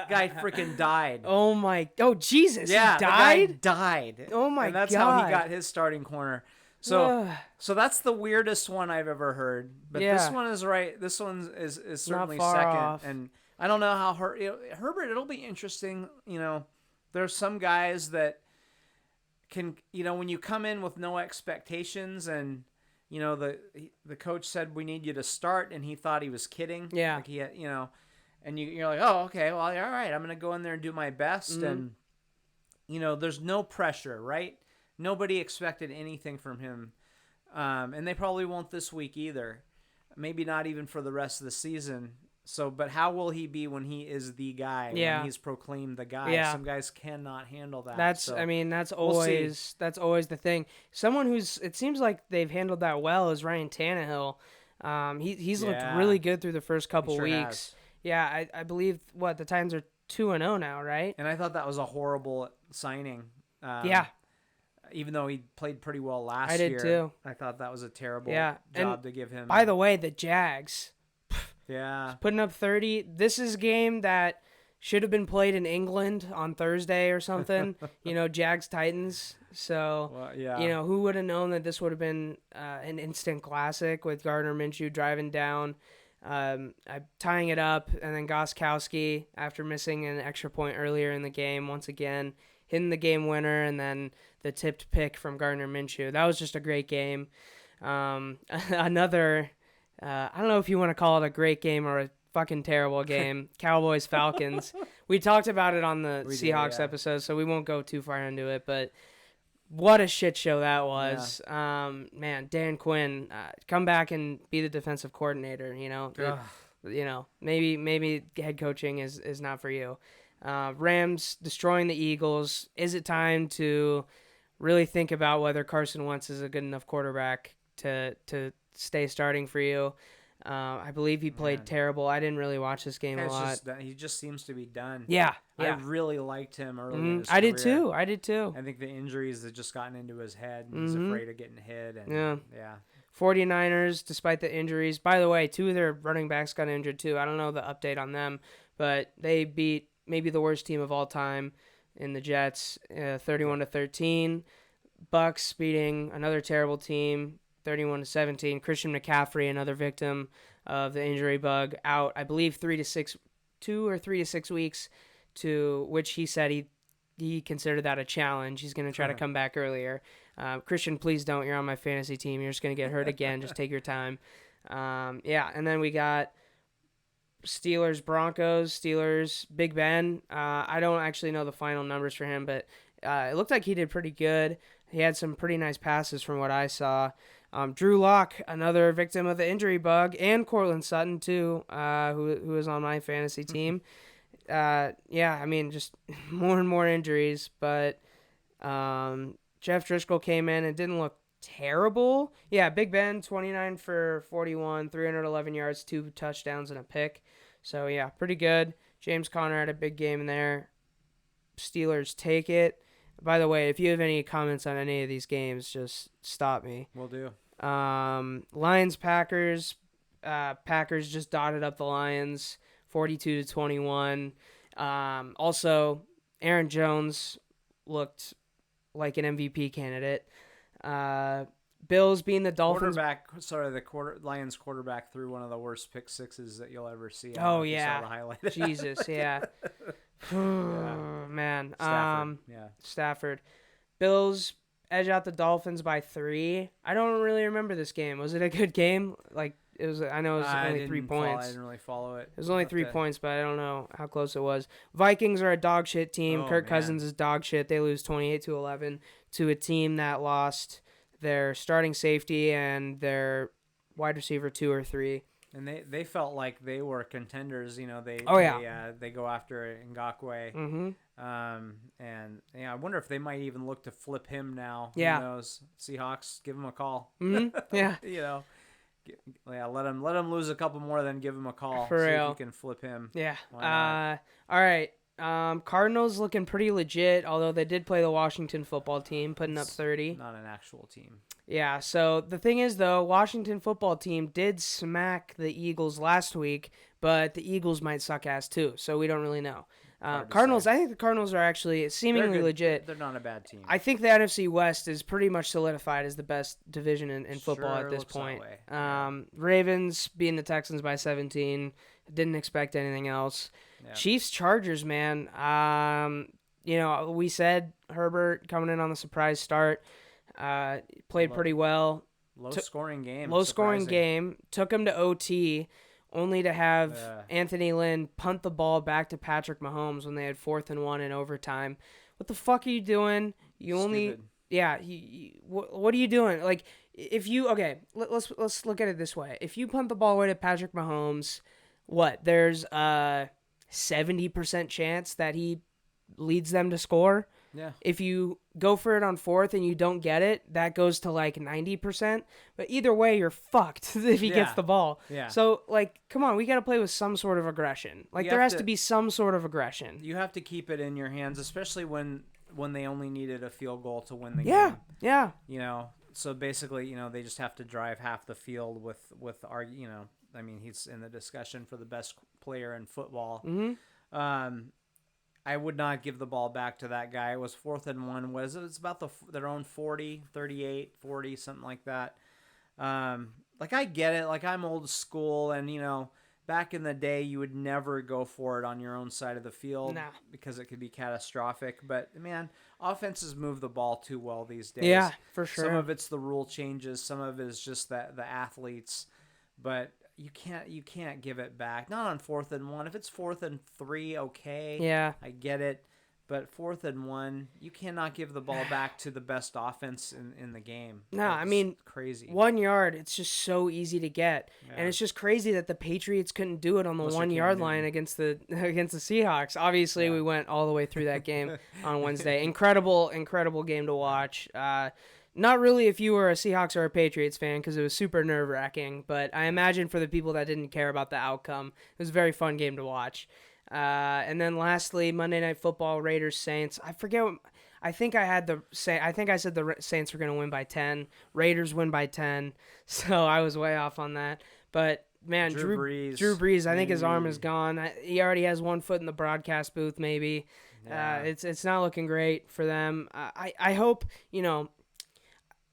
Speaker 2: Guy freaking died.
Speaker 1: Oh Jesus!
Speaker 2: Yeah,
Speaker 1: he died.
Speaker 2: The guy died.
Speaker 1: Oh my
Speaker 2: and that's
Speaker 1: God.
Speaker 2: how he got his starting corner. So that's the weirdest one I've ever heard. But this one is right. This one is certainly
Speaker 1: far
Speaker 2: second.
Speaker 1: off.
Speaker 2: And I don't know how Herbert. It'll be interesting. There's some guys that can. When you come in with no expectations and. The coach said we need you to start, and he thought he was kidding.
Speaker 1: Yeah.
Speaker 2: Like he had, and you're like, oh, okay, well, all right, I'm gonna go in there and do my best, and there's no pressure, right? Nobody expected anything from him, and they probably won't this week either. Maybe not even for the rest of the season. So, but how will he be when he is the guy?
Speaker 1: Yeah.
Speaker 2: When he's proclaimed the guy.
Speaker 1: Yeah.
Speaker 2: Some guys cannot handle that.
Speaker 1: That's always the thing. Someone who's, it seems like they've handled that well is Ryan Tannehill. He's looked really good through the first couple
Speaker 2: sure
Speaker 1: weeks.
Speaker 2: has.
Speaker 1: Yeah, I believe the Titans are 2-0 now, right?
Speaker 2: And I thought that was a horrible signing.
Speaker 1: Yeah.
Speaker 2: Even though he played pretty well last year.
Speaker 1: I did too.
Speaker 2: I thought that was a terrible
Speaker 1: job
Speaker 2: to give him.
Speaker 1: By the way, the Jags.
Speaker 2: Yeah.
Speaker 1: Putting up 30. This is a game that should have been played in England on Thursday or something. Jags Titans. So, who would have known that this would have been an instant classic with Gardner Minshew driving down, tying it up, and then Gostkowski, after missing an extra point earlier in the game, once again hitting the game winner, and then the tipped pick from Gardner Minshew. That was just a great game. Another, I don't know if you want to call it a great game or a fucking terrible game. Cowboys Falcons. We talked about it on the Seahawks episode, so we won't go too far into it, but what a shit show that was.
Speaker 2: Yeah.
Speaker 1: Man, Dan Quinn, come back and be the defensive coordinator, maybe head coaching is not for you. Rams destroying the Eagles. Is it time to really think about whether Carson Wentz is a good enough quarterback to stay starting for you. I believe he played
Speaker 2: Man.
Speaker 1: terrible. I didn't really watch this game a lot.
Speaker 2: He just seems to be done.
Speaker 1: Yeah,
Speaker 2: I
Speaker 1: yeah.
Speaker 2: really liked him early in his
Speaker 1: I
Speaker 2: career.
Speaker 1: did too. I did too.
Speaker 2: I think the injuries have just gotten into his head, and he's afraid of getting hit. And
Speaker 1: Yeah. 49ers, despite the injuries. By the way, 2 of their running backs got injured too. I don't know the update on them, but they beat maybe the worst team of all time in the Jets, 31-13. Bucks beating another terrible team, 31-17. Christian McCaffrey, another victim of the injury bug, out. I believe 2 or 3 to 6 weeks. To which he said he considered that a challenge. He's going to try to come back earlier. Christian, please don't. You're on my fantasy team. You're just going to get hurt again. Just take your time. And then we got Steelers, Broncos. Steelers, Big Ben. I don't actually know the final numbers for him, but it looked like he did pretty good. He had some pretty nice passes from what I saw. Drew Lock, another victim of the injury bug, and Cortland Sutton too, who is on my fantasy team. Just more and more injuries, but Jeff Driscoll came in and didn't look terrible. Yeah, Big Ben, 29 for 41, 311 yards, 2 touchdowns, and a pick. So, yeah, pretty good. James Conner had a big game in there. Steelers take it. By the way, if you have any comments on any of these games, just stop me.
Speaker 2: Will do.
Speaker 1: Lions, Packers. Packers just dotted up the Lions, 42-21. Also, Aaron Jones looked like an MVP candidate. Bills being the Dolphins.
Speaker 2: Lions quarterback threw one of the worst pick sixes that you'll ever see.
Speaker 1: Oh yeah,
Speaker 2: the highlight.
Speaker 1: Jesus, yeah. Man, Stafford. Bills edge out the Dolphins by 3. I don't really remember this game. Was it a good game? Like it was. I know it was only 3 points.
Speaker 2: I didn't really follow it.
Speaker 1: It was only 3 points, but I don't know how close it was. Vikings are a dog shit team. Kirk Cousins is dog shit. They lose 28-11 to a team that lost their starting safety and their wide receiver 2 or 3.
Speaker 2: And they felt like they were contenders. You know, they go after Ngakoue.
Speaker 1: Mm-hmm.
Speaker 2: I wonder if they might even look to flip him now.
Speaker 1: Yeah.
Speaker 2: Who knows? Seahawks, give him a call.
Speaker 1: Mm-hmm. Yeah.
Speaker 2: Let him lose a couple more, then give him a call.
Speaker 1: For real.
Speaker 2: If you can flip him.
Speaker 1: Yeah.
Speaker 2: Why
Speaker 1: all right. Cardinals looking pretty legit, although they did play the Washington football team, putting up 30.
Speaker 2: Not an actual team.
Speaker 1: Yeah, so the thing is, though, Washington football team did smack the Eagles last week, but the Eagles might suck ass, too, so we don't really know. Cardinals, I think the Cardinals are actually seemingly legit.
Speaker 2: They're not a bad team.
Speaker 1: I think the NFC West is pretty much solidified as the best division in football at this point. Ravens beating the Texans by 17. Didn't expect anything else. Yeah. Chiefs, Chargers, man. We said Herbert coming in on the surprise start. Played pretty well.
Speaker 2: Low-scoring
Speaker 1: game. Took him to OT, only to have Anthony Lynn punt the ball back to Patrick Mahomes when they had 4th and 1 in overtime. What the fuck are you doing? What are you doing? Like, if you let's look at it this way. If you punt the ball away to Patrick Mahomes, there's a 70% chance that he leads them to score.
Speaker 2: Yeah.
Speaker 1: If you go for it on 4th and you don't get it, that goes to like 90%. But either way, you're fucked if he gets the ball.
Speaker 2: Yeah.
Speaker 1: So, come on, we got to play with some sort of aggression. There has to be some sort of aggression.
Speaker 2: You have to keep it in your hands, especially when they only needed a field goal to win the game.
Speaker 1: Yeah.
Speaker 2: So basically, they just have to drive half the field with our, he's in the discussion for the best player in football.
Speaker 1: Mm-hmm.
Speaker 2: I would not give the ball back to that guy. It was 4th and 1. It's about their own 40, 38, 40, something like that. I get it. I'm old school, and back in the day, you would never go for it on your own side of the field because it could be catastrophic. But man, offenses move the ball too well these days.
Speaker 1: Yeah, for sure.
Speaker 2: Some of it's the rule changes. Some of it is just the athletes. But you can't give it back. Not on 4th and 1. If it's 4th and 3, okay.
Speaker 1: Yeah.
Speaker 2: I get it. But 4th and 1, you cannot give the ball back to the best offense in the game.
Speaker 1: No,
Speaker 2: crazy.
Speaker 1: 1 yard, it's just so easy to get. Yeah. And it's just crazy that the Patriots couldn't do it on the 1 yard line against the Seahawks. Obviously, we went all the way through that game on Wednesday. Incredible game to watch. Not really if you were a Seahawks or a Patriots fan because it was super nerve-wracking, but I imagine for the people that didn't care about the outcome, it was a very fun game to watch. And then lastly, Monday Night Football, Raiders Saints. I forget. I think I said the Saints were going to win by 10. Raiders win by 10. So I was way off on that. But man,
Speaker 2: Drew Brees.
Speaker 1: Drew Brees, I think his arm is gone. He already has one foot in the broadcast booth. Maybe.
Speaker 2: Yeah.
Speaker 1: It's not looking great for them. I hope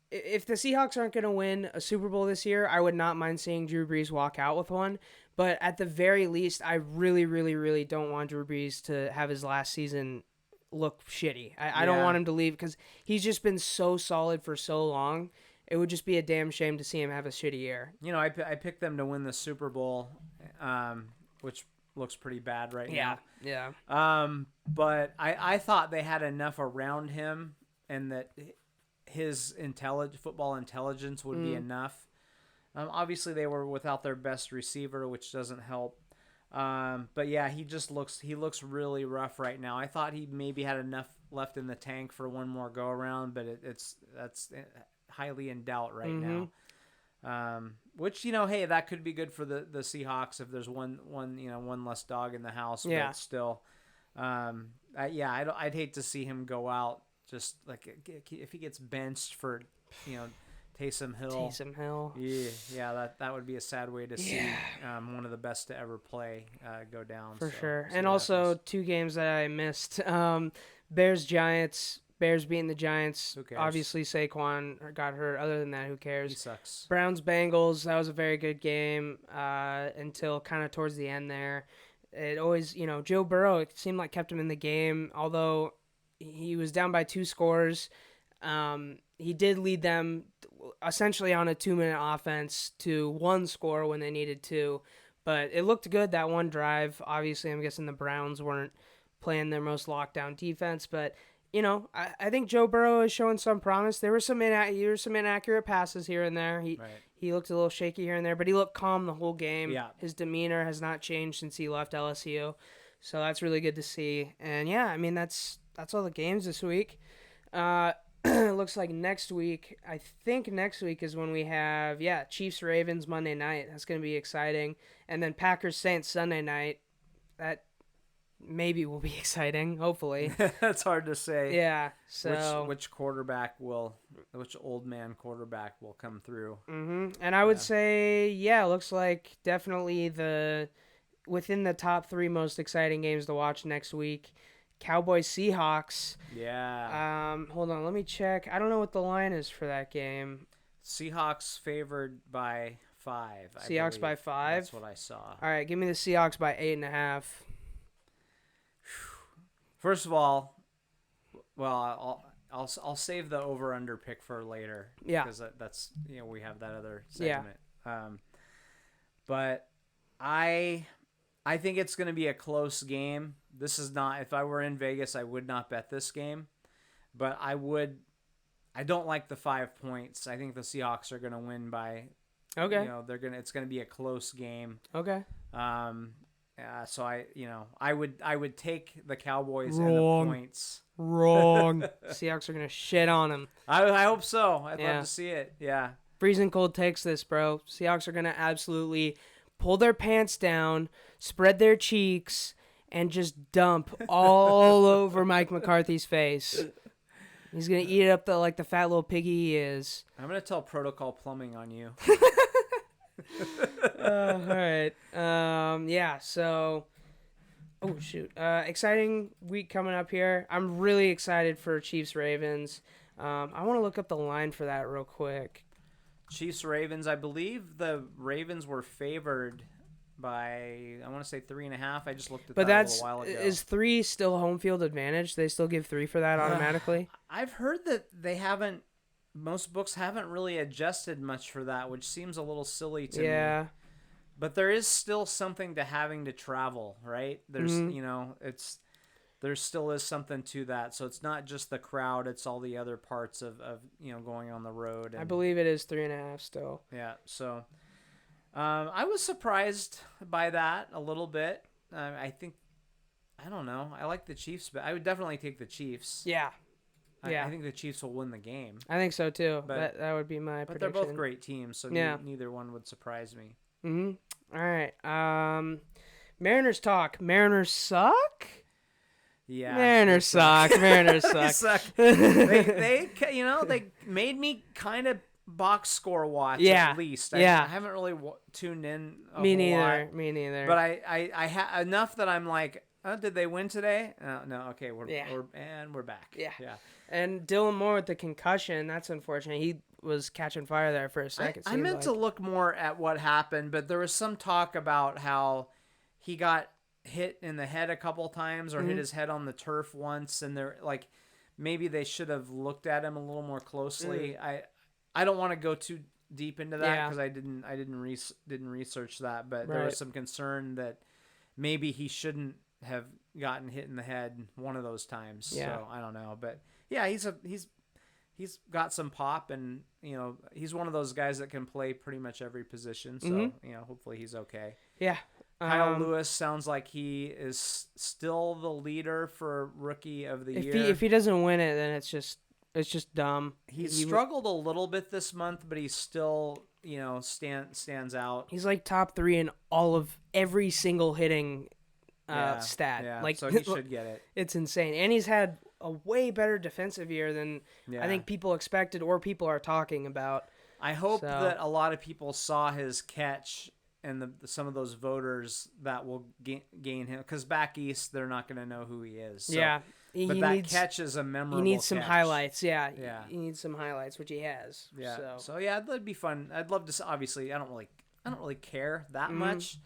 Speaker 1: if the Seahawks aren't going to win a Super Bowl this year, I would not mind seeing Drew Brees walk out with one. But at the very least, I really, really, really don't want Drew Brees to have his last season look shitty. I don't want him to leave because he's just been so solid for so long. It would just be a damn shame to see him have a shitty year.
Speaker 2: I picked them to win the Super Bowl, which looks pretty bad right now.
Speaker 1: Yeah.
Speaker 2: But I thought they had enough around him and that his football intelligence would be enough. Obviously, they were without their best receiver, which doesn't help. But yeah, he looks really rough right now. I thought he maybe had enough left in the tank for one more go around, but that's highly in doubt right now. Which hey, that could be good for the Seahawks if there's one less dog in the house.
Speaker 1: Yeah.
Speaker 2: But still, I'd hate to see him go out just like if he gets benched for Taysom Hill. Yeah, that would be a sad way to see one of the best to ever play go down.
Speaker 1: For sure. And also happens. 2 games that I missed. Bears-Giants. Bears beating the Giants.
Speaker 2: Who cares?
Speaker 1: Obviously, Saquon got hurt. Other than that, who cares?
Speaker 2: He sucks.
Speaker 1: Browns-Bengals. That was a very good game until kind of towards the end there. It always, Joe Burrow, it seemed like kept him in the game. Although he was down by 2 scores. He did lead them essentially on a 2-minute offense to 1 score when they needed to. But it looked good that one drive. Obviously, I'm guessing the Browns weren't playing their most lockdown defense. But, I think Joe Burrow is showing some promise. There were some inaccurate passes here and there. He looked a little shaky here and there, but he looked calm the whole game.
Speaker 2: Yeah.
Speaker 1: His demeanor has not changed since he left LSU. So that's really good to see. And, yeah, I mean, that's all the games this week. It looks like next week is when we have, Chiefs-Ravens Monday night. That's going to be exciting. And then Packers-Saints Sunday night. That maybe will be exciting, hopefully.
Speaker 2: That's hard to say.
Speaker 1: Yeah. So
Speaker 2: which old man quarterback will come through.
Speaker 1: Mm-hmm. And I would say, it looks like definitely within the top 3 most exciting games to watch next week. Cowboys-Seahawks.
Speaker 2: Yeah.
Speaker 1: Hold on, let me check. I don't know what the line is for that game.
Speaker 2: Seahawks favored by 5.
Speaker 1: Seahawks by 5?
Speaker 2: That's what I saw.
Speaker 1: All right, give me the Seahawks by 8.5.
Speaker 2: First of all, I'll save the over/under pick for later.
Speaker 1: Yeah.
Speaker 2: Because that's we have that other segment. Yeah. But I think it's going to be a close game. This is not. If I were in Vegas, I would not bet this game, but I would. I don't like the 5 points. I think the Seahawks are going to win by.
Speaker 1: Okay.
Speaker 2: It's going to be a close game.
Speaker 1: Okay.
Speaker 2: So I would take the Cowboys and the points.
Speaker 1: Wrong. Seahawks are going to shit on them.
Speaker 2: I hope so. I'd love to see it. Yeah.
Speaker 1: Freezing cold takes this, bro. Seahawks are going to absolutely pull their pants down, spread their cheeks, and just dump all over Mike McCarthy's face. He's going to eat it up like the fat little piggy he is.
Speaker 2: I'm going to tell Protocol Plumbing on you.
Speaker 1: All right. So... Oh, shoot. Exciting week coming up here. I'm really excited for Chiefs-Ravens. I want to look up the line for that real quick.
Speaker 2: Chiefs-Ravens, I believe the Ravens were favored by, I want to say 3.5. I just looked at that a little while ago.
Speaker 1: Is 3 still home field advantage? They still give 3 for that automatically?
Speaker 2: I've heard that most books haven't really adjusted much for that, which seems a little silly to me.
Speaker 1: Yeah.
Speaker 2: But there is still something to having to travel, right? There's, there still is something to that. So it's not just the crowd; it's all the other parts of going on the road.
Speaker 1: I believe it is 3.5 still.
Speaker 2: Yeah. So, I was surprised by that a little bit. I don't know. I like the Chiefs, but I would definitely take the Chiefs.
Speaker 1: Yeah. Yeah.
Speaker 2: I think the Chiefs will win the game.
Speaker 1: I think so too.
Speaker 2: But
Speaker 1: That would be my
Speaker 2: But
Speaker 1: prediction.
Speaker 2: they're both great teams, so
Speaker 1: Yeah.
Speaker 2: neither one would surprise me.
Speaker 1: All right. Mariners talk. Mariners suck?
Speaker 2: Yeah.
Speaker 1: Mariners suck. Mariners suck.
Speaker 2: suck. They made me kind of box score watch at least. I haven't really tuned in
Speaker 1: Me neither.
Speaker 2: But I enough that I'm like, oh, did they win today? No. Okay, we're back.
Speaker 1: Yeah. And Dylan Moore with the concussion, that's unfortunate. He was catching fire there for a second.
Speaker 2: I meant to look more at what happened, but there was some talk about how he got hit in the head a couple times or hit his head on the turf once, and they're like, maybe they should have looked at him a little more closely. I don't want to go too deep into that because I didn't research that, but there was some concern that maybe he shouldn't have gotten hit in the head one of those times. Yeah. So I don't know, but yeah, he's got some pop, and he's one of those guys that can play pretty much every position. So hopefully he's okay.
Speaker 1: Yeah.
Speaker 2: Kyle Lewis sounds like he is still the leader for Rookie of the Year.
Speaker 1: If he doesn't win it, then it's just dumb.
Speaker 2: He struggled a little bit this month, but he's still stands out.
Speaker 1: He's like top 3 in all of every single hitting stat.
Speaker 2: Yeah,
Speaker 1: like,
Speaker 2: so he should get it.
Speaker 1: It's insane, and he's had a way better defensive year than I think people expected or people are talking about.
Speaker 2: I hope that a lot of people saw his catch. And some of those voters that will gain him, because back east they're not going to know who he is. So.
Speaker 1: Yeah,
Speaker 2: but that catch is a memorable.
Speaker 1: He needs some highlights. Yeah, he needs some highlights, which he has.
Speaker 2: Yeah. So yeah, that'd be fun. I'd love to. Obviously, I don't really care that much,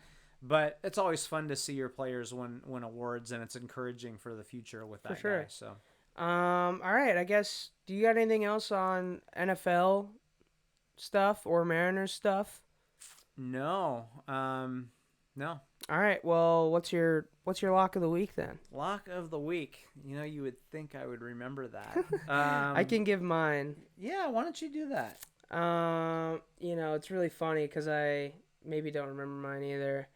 Speaker 2: but it's always fun to see your players win awards, and it's encouraging for the future with that guy. So.
Speaker 1: All right. I guess. Do you got anything else on NFL stuff or Mariners stuff?
Speaker 2: No. No.
Speaker 1: All right. Well, what's your lock of the week then?
Speaker 2: Lock of the week. You would think I would remember that.
Speaker 1: I can give mine.
Speaker 2: Yeah. Why don't you do that?
Speaker 1: It's really funny because I maybe don't remember mine either.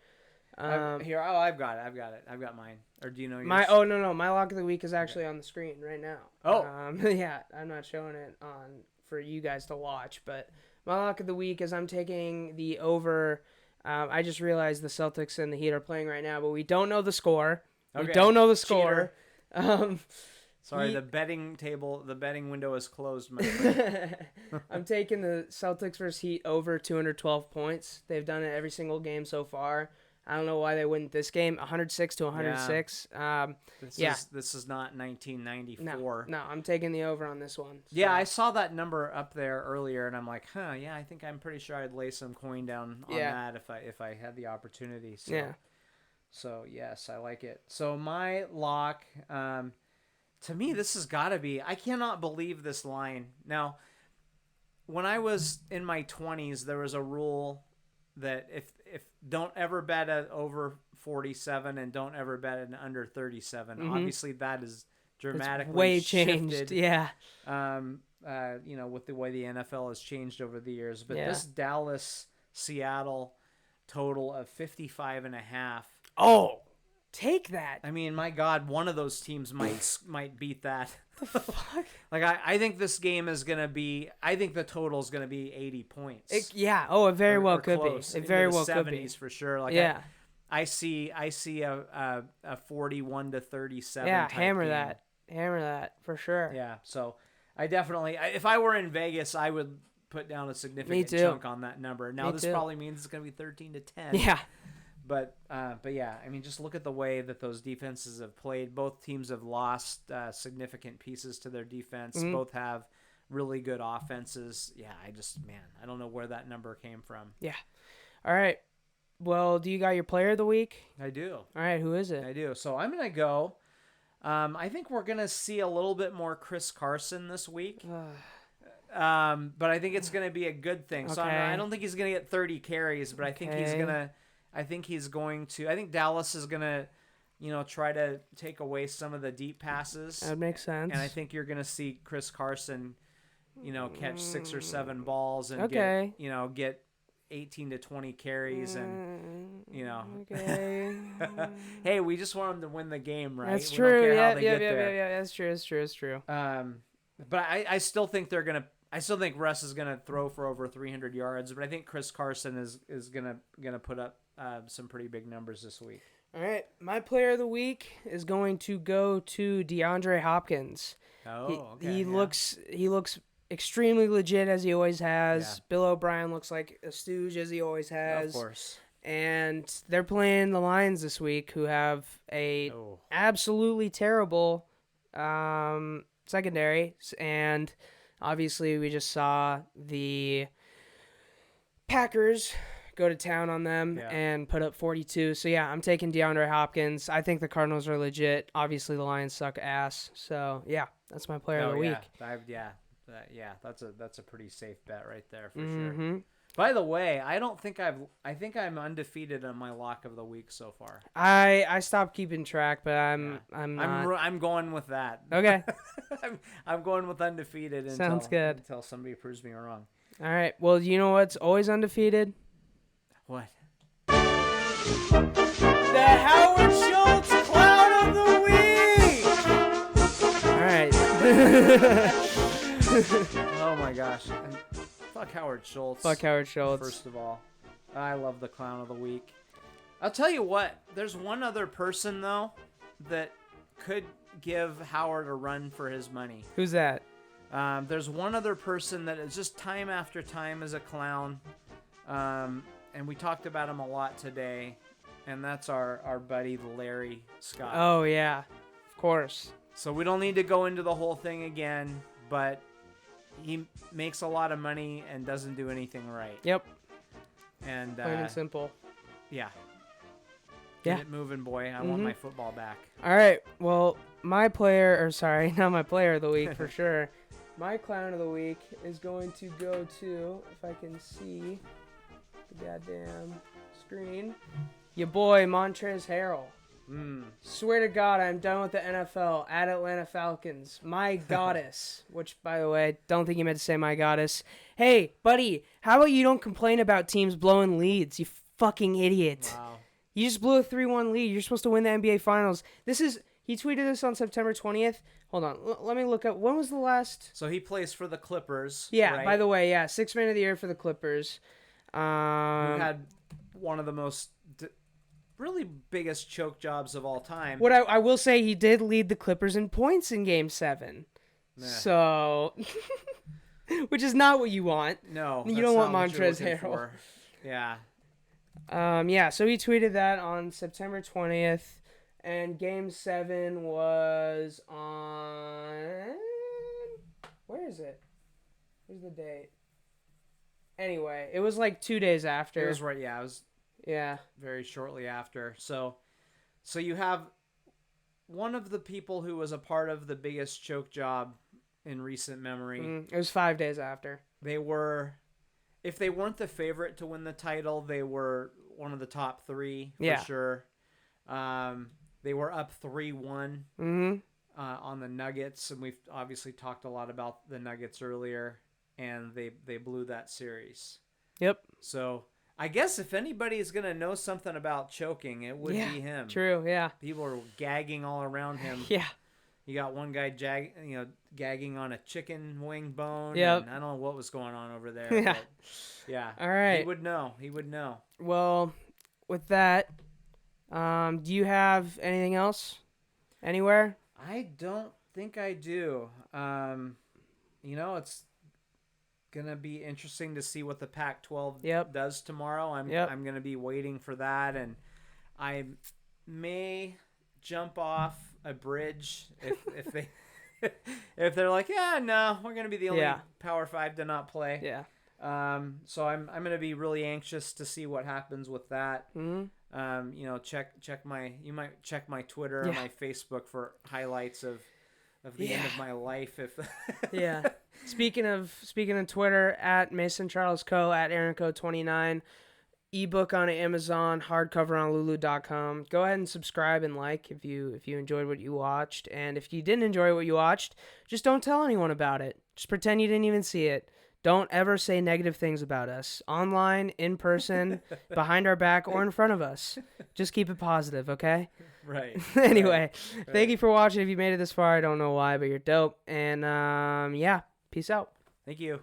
Speaker 2: Here. Oh, I've got it. I've got mine. Or do you know yours?
Speaker 1: No. My lock of the week is actually on the screen right now.
Speaker 2: Oh.
Speaker 1: Yeah. I'm not showing it on for you guys to watch, but. My lock of the week is I'm taking the over. I just realized the Celtics and the Heat are playing right now, but we don't know the score.
Speaker 2: Okay.
Speaker 1: We don't know the score.
Speaker 2: Sorry, the betting window is closed, my friend.
Speaker 1: I'm taking the Celtics versus Heat over 212 points. They've done it every single game so far. I don't know why they wouldn't this game. 106 to 106.
Speaker 2: This is not 1994.
Speaker 1: No, I'm taking the over on this one. So.
Speaker 2: Yeah, I saw that number up there earlier, and I'm like, yeah, I think I'm pretty sure I'd lay some coin down on that if I had the opportunity. So,
Speaker 1: yeah.
Speaker 2: So yes, I like it. So my lock, to me, this has got to be. I cannot believe this line. Now, when I was in my 20s, there was a rule that if don't ever bet at over 47 and don't ever bet at under 37. Obviously, that is dramatically
Speaker 1: way
Speaker 2: shifted,
Speaker 1: changed. Yeah.
Speaker 2: With the way the NFL has changed over the years. But this Dallas-Seattle total of 55.5.
Speaker 1: Oh, take that.
Speaker 2: I mean, my God, one of those teams might beat that.
Speaker 1: The fuck?
Speaker 2: Like, I think this game is going to be, I think the total is going to be 80 points.
Speaker 1: It very well could be. It very well could be.
Speaker 2: 70s for sure. Like,
Speaker 1: yeah.
Speaker 2: I see a 41 to 37.
Speaker 1: Yeah,
Speaker 2: type
Speaker 1: hammer
Speaker 2: game.
Speaker 1: Hammer that for sure.
Speaker 2: Yeah, so I definitely, if I were in Vegas, I would put down a significant chunk on that number. Now, this probably means it's going to be 13 to 10.
Speaker 1: Yeah.
Speaker 2: But yeah, I mean, just look at the way that those defenses have played. Both teams have lost significant pieces to their defense. Both have really good offenses. Yeah, I don't know where that number came from.
Speaker 1: Yeah. All right. Well, do you got your player of the week?
Speaker 2: I do.
Speaker 1: All right, who is it?
Speaker 2: I do. So I'm going to go. I think we're going to see a little bit more Chris Carson this week. But I think it's going to be a good thing. Okay. So I don't think he's going to get 30 carries, but I think he's going to. I think Dallas is going to, try to take away some of the deep passes.
Speaker 1: That makes sense.
Speaker 2: And I think you're going to see Chris Carson, catch 6 or 7 balls and get 18 to 20 carries and,
Speaker 1: Okay.
Speaker 2: Hey, we just want him to win the game, right?
Speaker 1: That's true. Yeah, that's true. It's true.
Speaker 2: But I still think they're gonna. I still think Russ is gonna throw for over 300 yards. But I think Chris Carson is gonna put up some pretty big numbers this week.
Speaker 1: All right, my player of the week is going to go to DeAndre Hopkins.
Speaker 2: Oh, okay.
Speaker 1: He looks extremely legit as he always has.
Speaker 2: Yeah.
Speaker 1: Bill O'Brien looks like a stooge as he always has.
Speaker 2: Of course.
Speaker 1: And they're playing the Lions this week, who have a absolutely terrible secondary. And obviously, we just saw the Packers go to town on them and put up 42. So, yeah, I'm taking DeAndre Hopkins. I think the Cardinals are legit. Obviously, the Lions suck ass. So, yeah, that's my player of the week.
Speaker 2: That's a pretty safe bet right there for sure. By the way, I think I'm undefeated on my lock of the week so far.
Speaker 1: I stopped keeping track, but I'm not.
Speaker 2: I'm going with that.
Speaker 1: Okay.
Speaker 2: I'm going with undefeated until somebody proves me wrong.
Speaker 1: All right. Well, you know what's always undefeated?
Speaker 2: What?
Speaker 1: The Howard Schultz Clown of the Week! All right.
Speaker 2: Oh my gosh. Fuck Howard Schultz.
Speaker 1: Fuck Howard Schultz.
Speaker 2: First of all, I love the Clown of the Week. I'll tell you what, there's one other person, though, that could give Howard a run for his money.
Speaker 1: Who's that?
Speaker 2: There's one other person that is just time after time as a clown. And we talked about him a lot today, and that's our buddy Larry Scott.
Speaker 1: Oh, yeah, of course.
Speaker 2: So we don't need to go into the whole thing again, but he makes a lot of money and doesn't do anything right.
Speaker 1: Yep.
Speaker 2: And
Speaker 1: plain and simple.
Speaker 2: Yeah. Get it moving, boy. I want my football back.
Speaker 1: All right. Well, not my player of the week for sure. My clown of the week is going to go to, if I can see the goddamn screen, your boy Montrezl Harrell. Swear to God, I'm done with the NFL. At Atlanta Falcons. My goddess. Which, by the way, don't think you meant to say my goddess. Hey, buddy, how about you don't complain about teams blowing leads, you fucking idiot.
Speaker 2: Wow.
Speaker 1: You just blew a 3-1 lead. You're supposed to win the NBA Finals. He tweeted this on September 20th. Hold on. Let me look up. When was the last?
Speaker 2: So he plays for the Clippers.
Speaker 1: Yeah,
Speaker 2: right?
Speaker 1: By the way, yeah. 6th man of the year for the Clippers.
Speaker 2: Who had one of the most really biggest choke jobs of all time.
Speaker 1: What I will say, he did lead the Clippers in points in Game 7. Nah. So, which is not what you want.
Speaker 2: No.
Speaker 1: You don't want Montrezl Harrell.
Speaker 2: Yeah.
Speaker 1: Yeah, so he tweeted that on September 20th. And Game 7 was on... Where is it? Where's the date? Anyway, it was like 2 days after.
Speaker 2: It was right, yeah. It was very shortly after. So you have one of the people who was a part of the biggest choke job in recent memory.
Speaker 1: It was 5 days after.
Speaker 2: They were... If they weren't the favorite to win the title, they were one of the top three for sure. They were up 3-1 on the Nuggets, and we've obviously talked a lot about the Nuggets earlier, and they blew that series.
Speaker 1: Yep.
Speaker 2: So I guess if anybody is going to know something about choking, it would be him.
Speaker 1: True, yeah.
Speaker 2: People are gagging all around him.
Speaker 1: Yeah.
Speaker 2: You got one guy gagging on a chicken wing bone.
Speaker 1: Yep.
Speaker 2: And I don't know what was going on over there.
Speaker 1: Yeah.
Speaker 2: But yeah.
Speaker 1: All right.
Speaker 2: He would know.
Speaker 1: Well, with that, do you have anything else? Anywhere?
Speaker 2: I don't think I do. It's going to be interesting to see what the Pac-12 does tomorrow. I'm going to be waiting for that, and I may jump off a bridge if they if they're like, we're going to be the only Power 5 to not play.
Speaker 1: Yeah.
Speaker 2: So I'm going to be really anxious to see what happens with that. Check my Twitter or my Facebook for highlights of the end of my life. If
Speaker 1: Speaking of Twitter, at Mason Charles Coe, at Aaron Coe 29, ebook on Amazon, hardcover on Lulu.com. Go ahead and subscribe and like if you enjoyed what you watched, and if you didn't enjoy what you watched, just don't tell anyone about it. Just pretend you didn't even see it. Don't ever say negative things about us, online, in person, behind our back, or in front of us. Just keep it positive, okay?
Speaker 2: Right.
Speaker 1: Anyway,
Speaker 2: Right.
Speaker 1: thank you for watching. If you made it this far, I don't know why, but you're dope. And yeah, peace out.
Speaker 2: Thank you.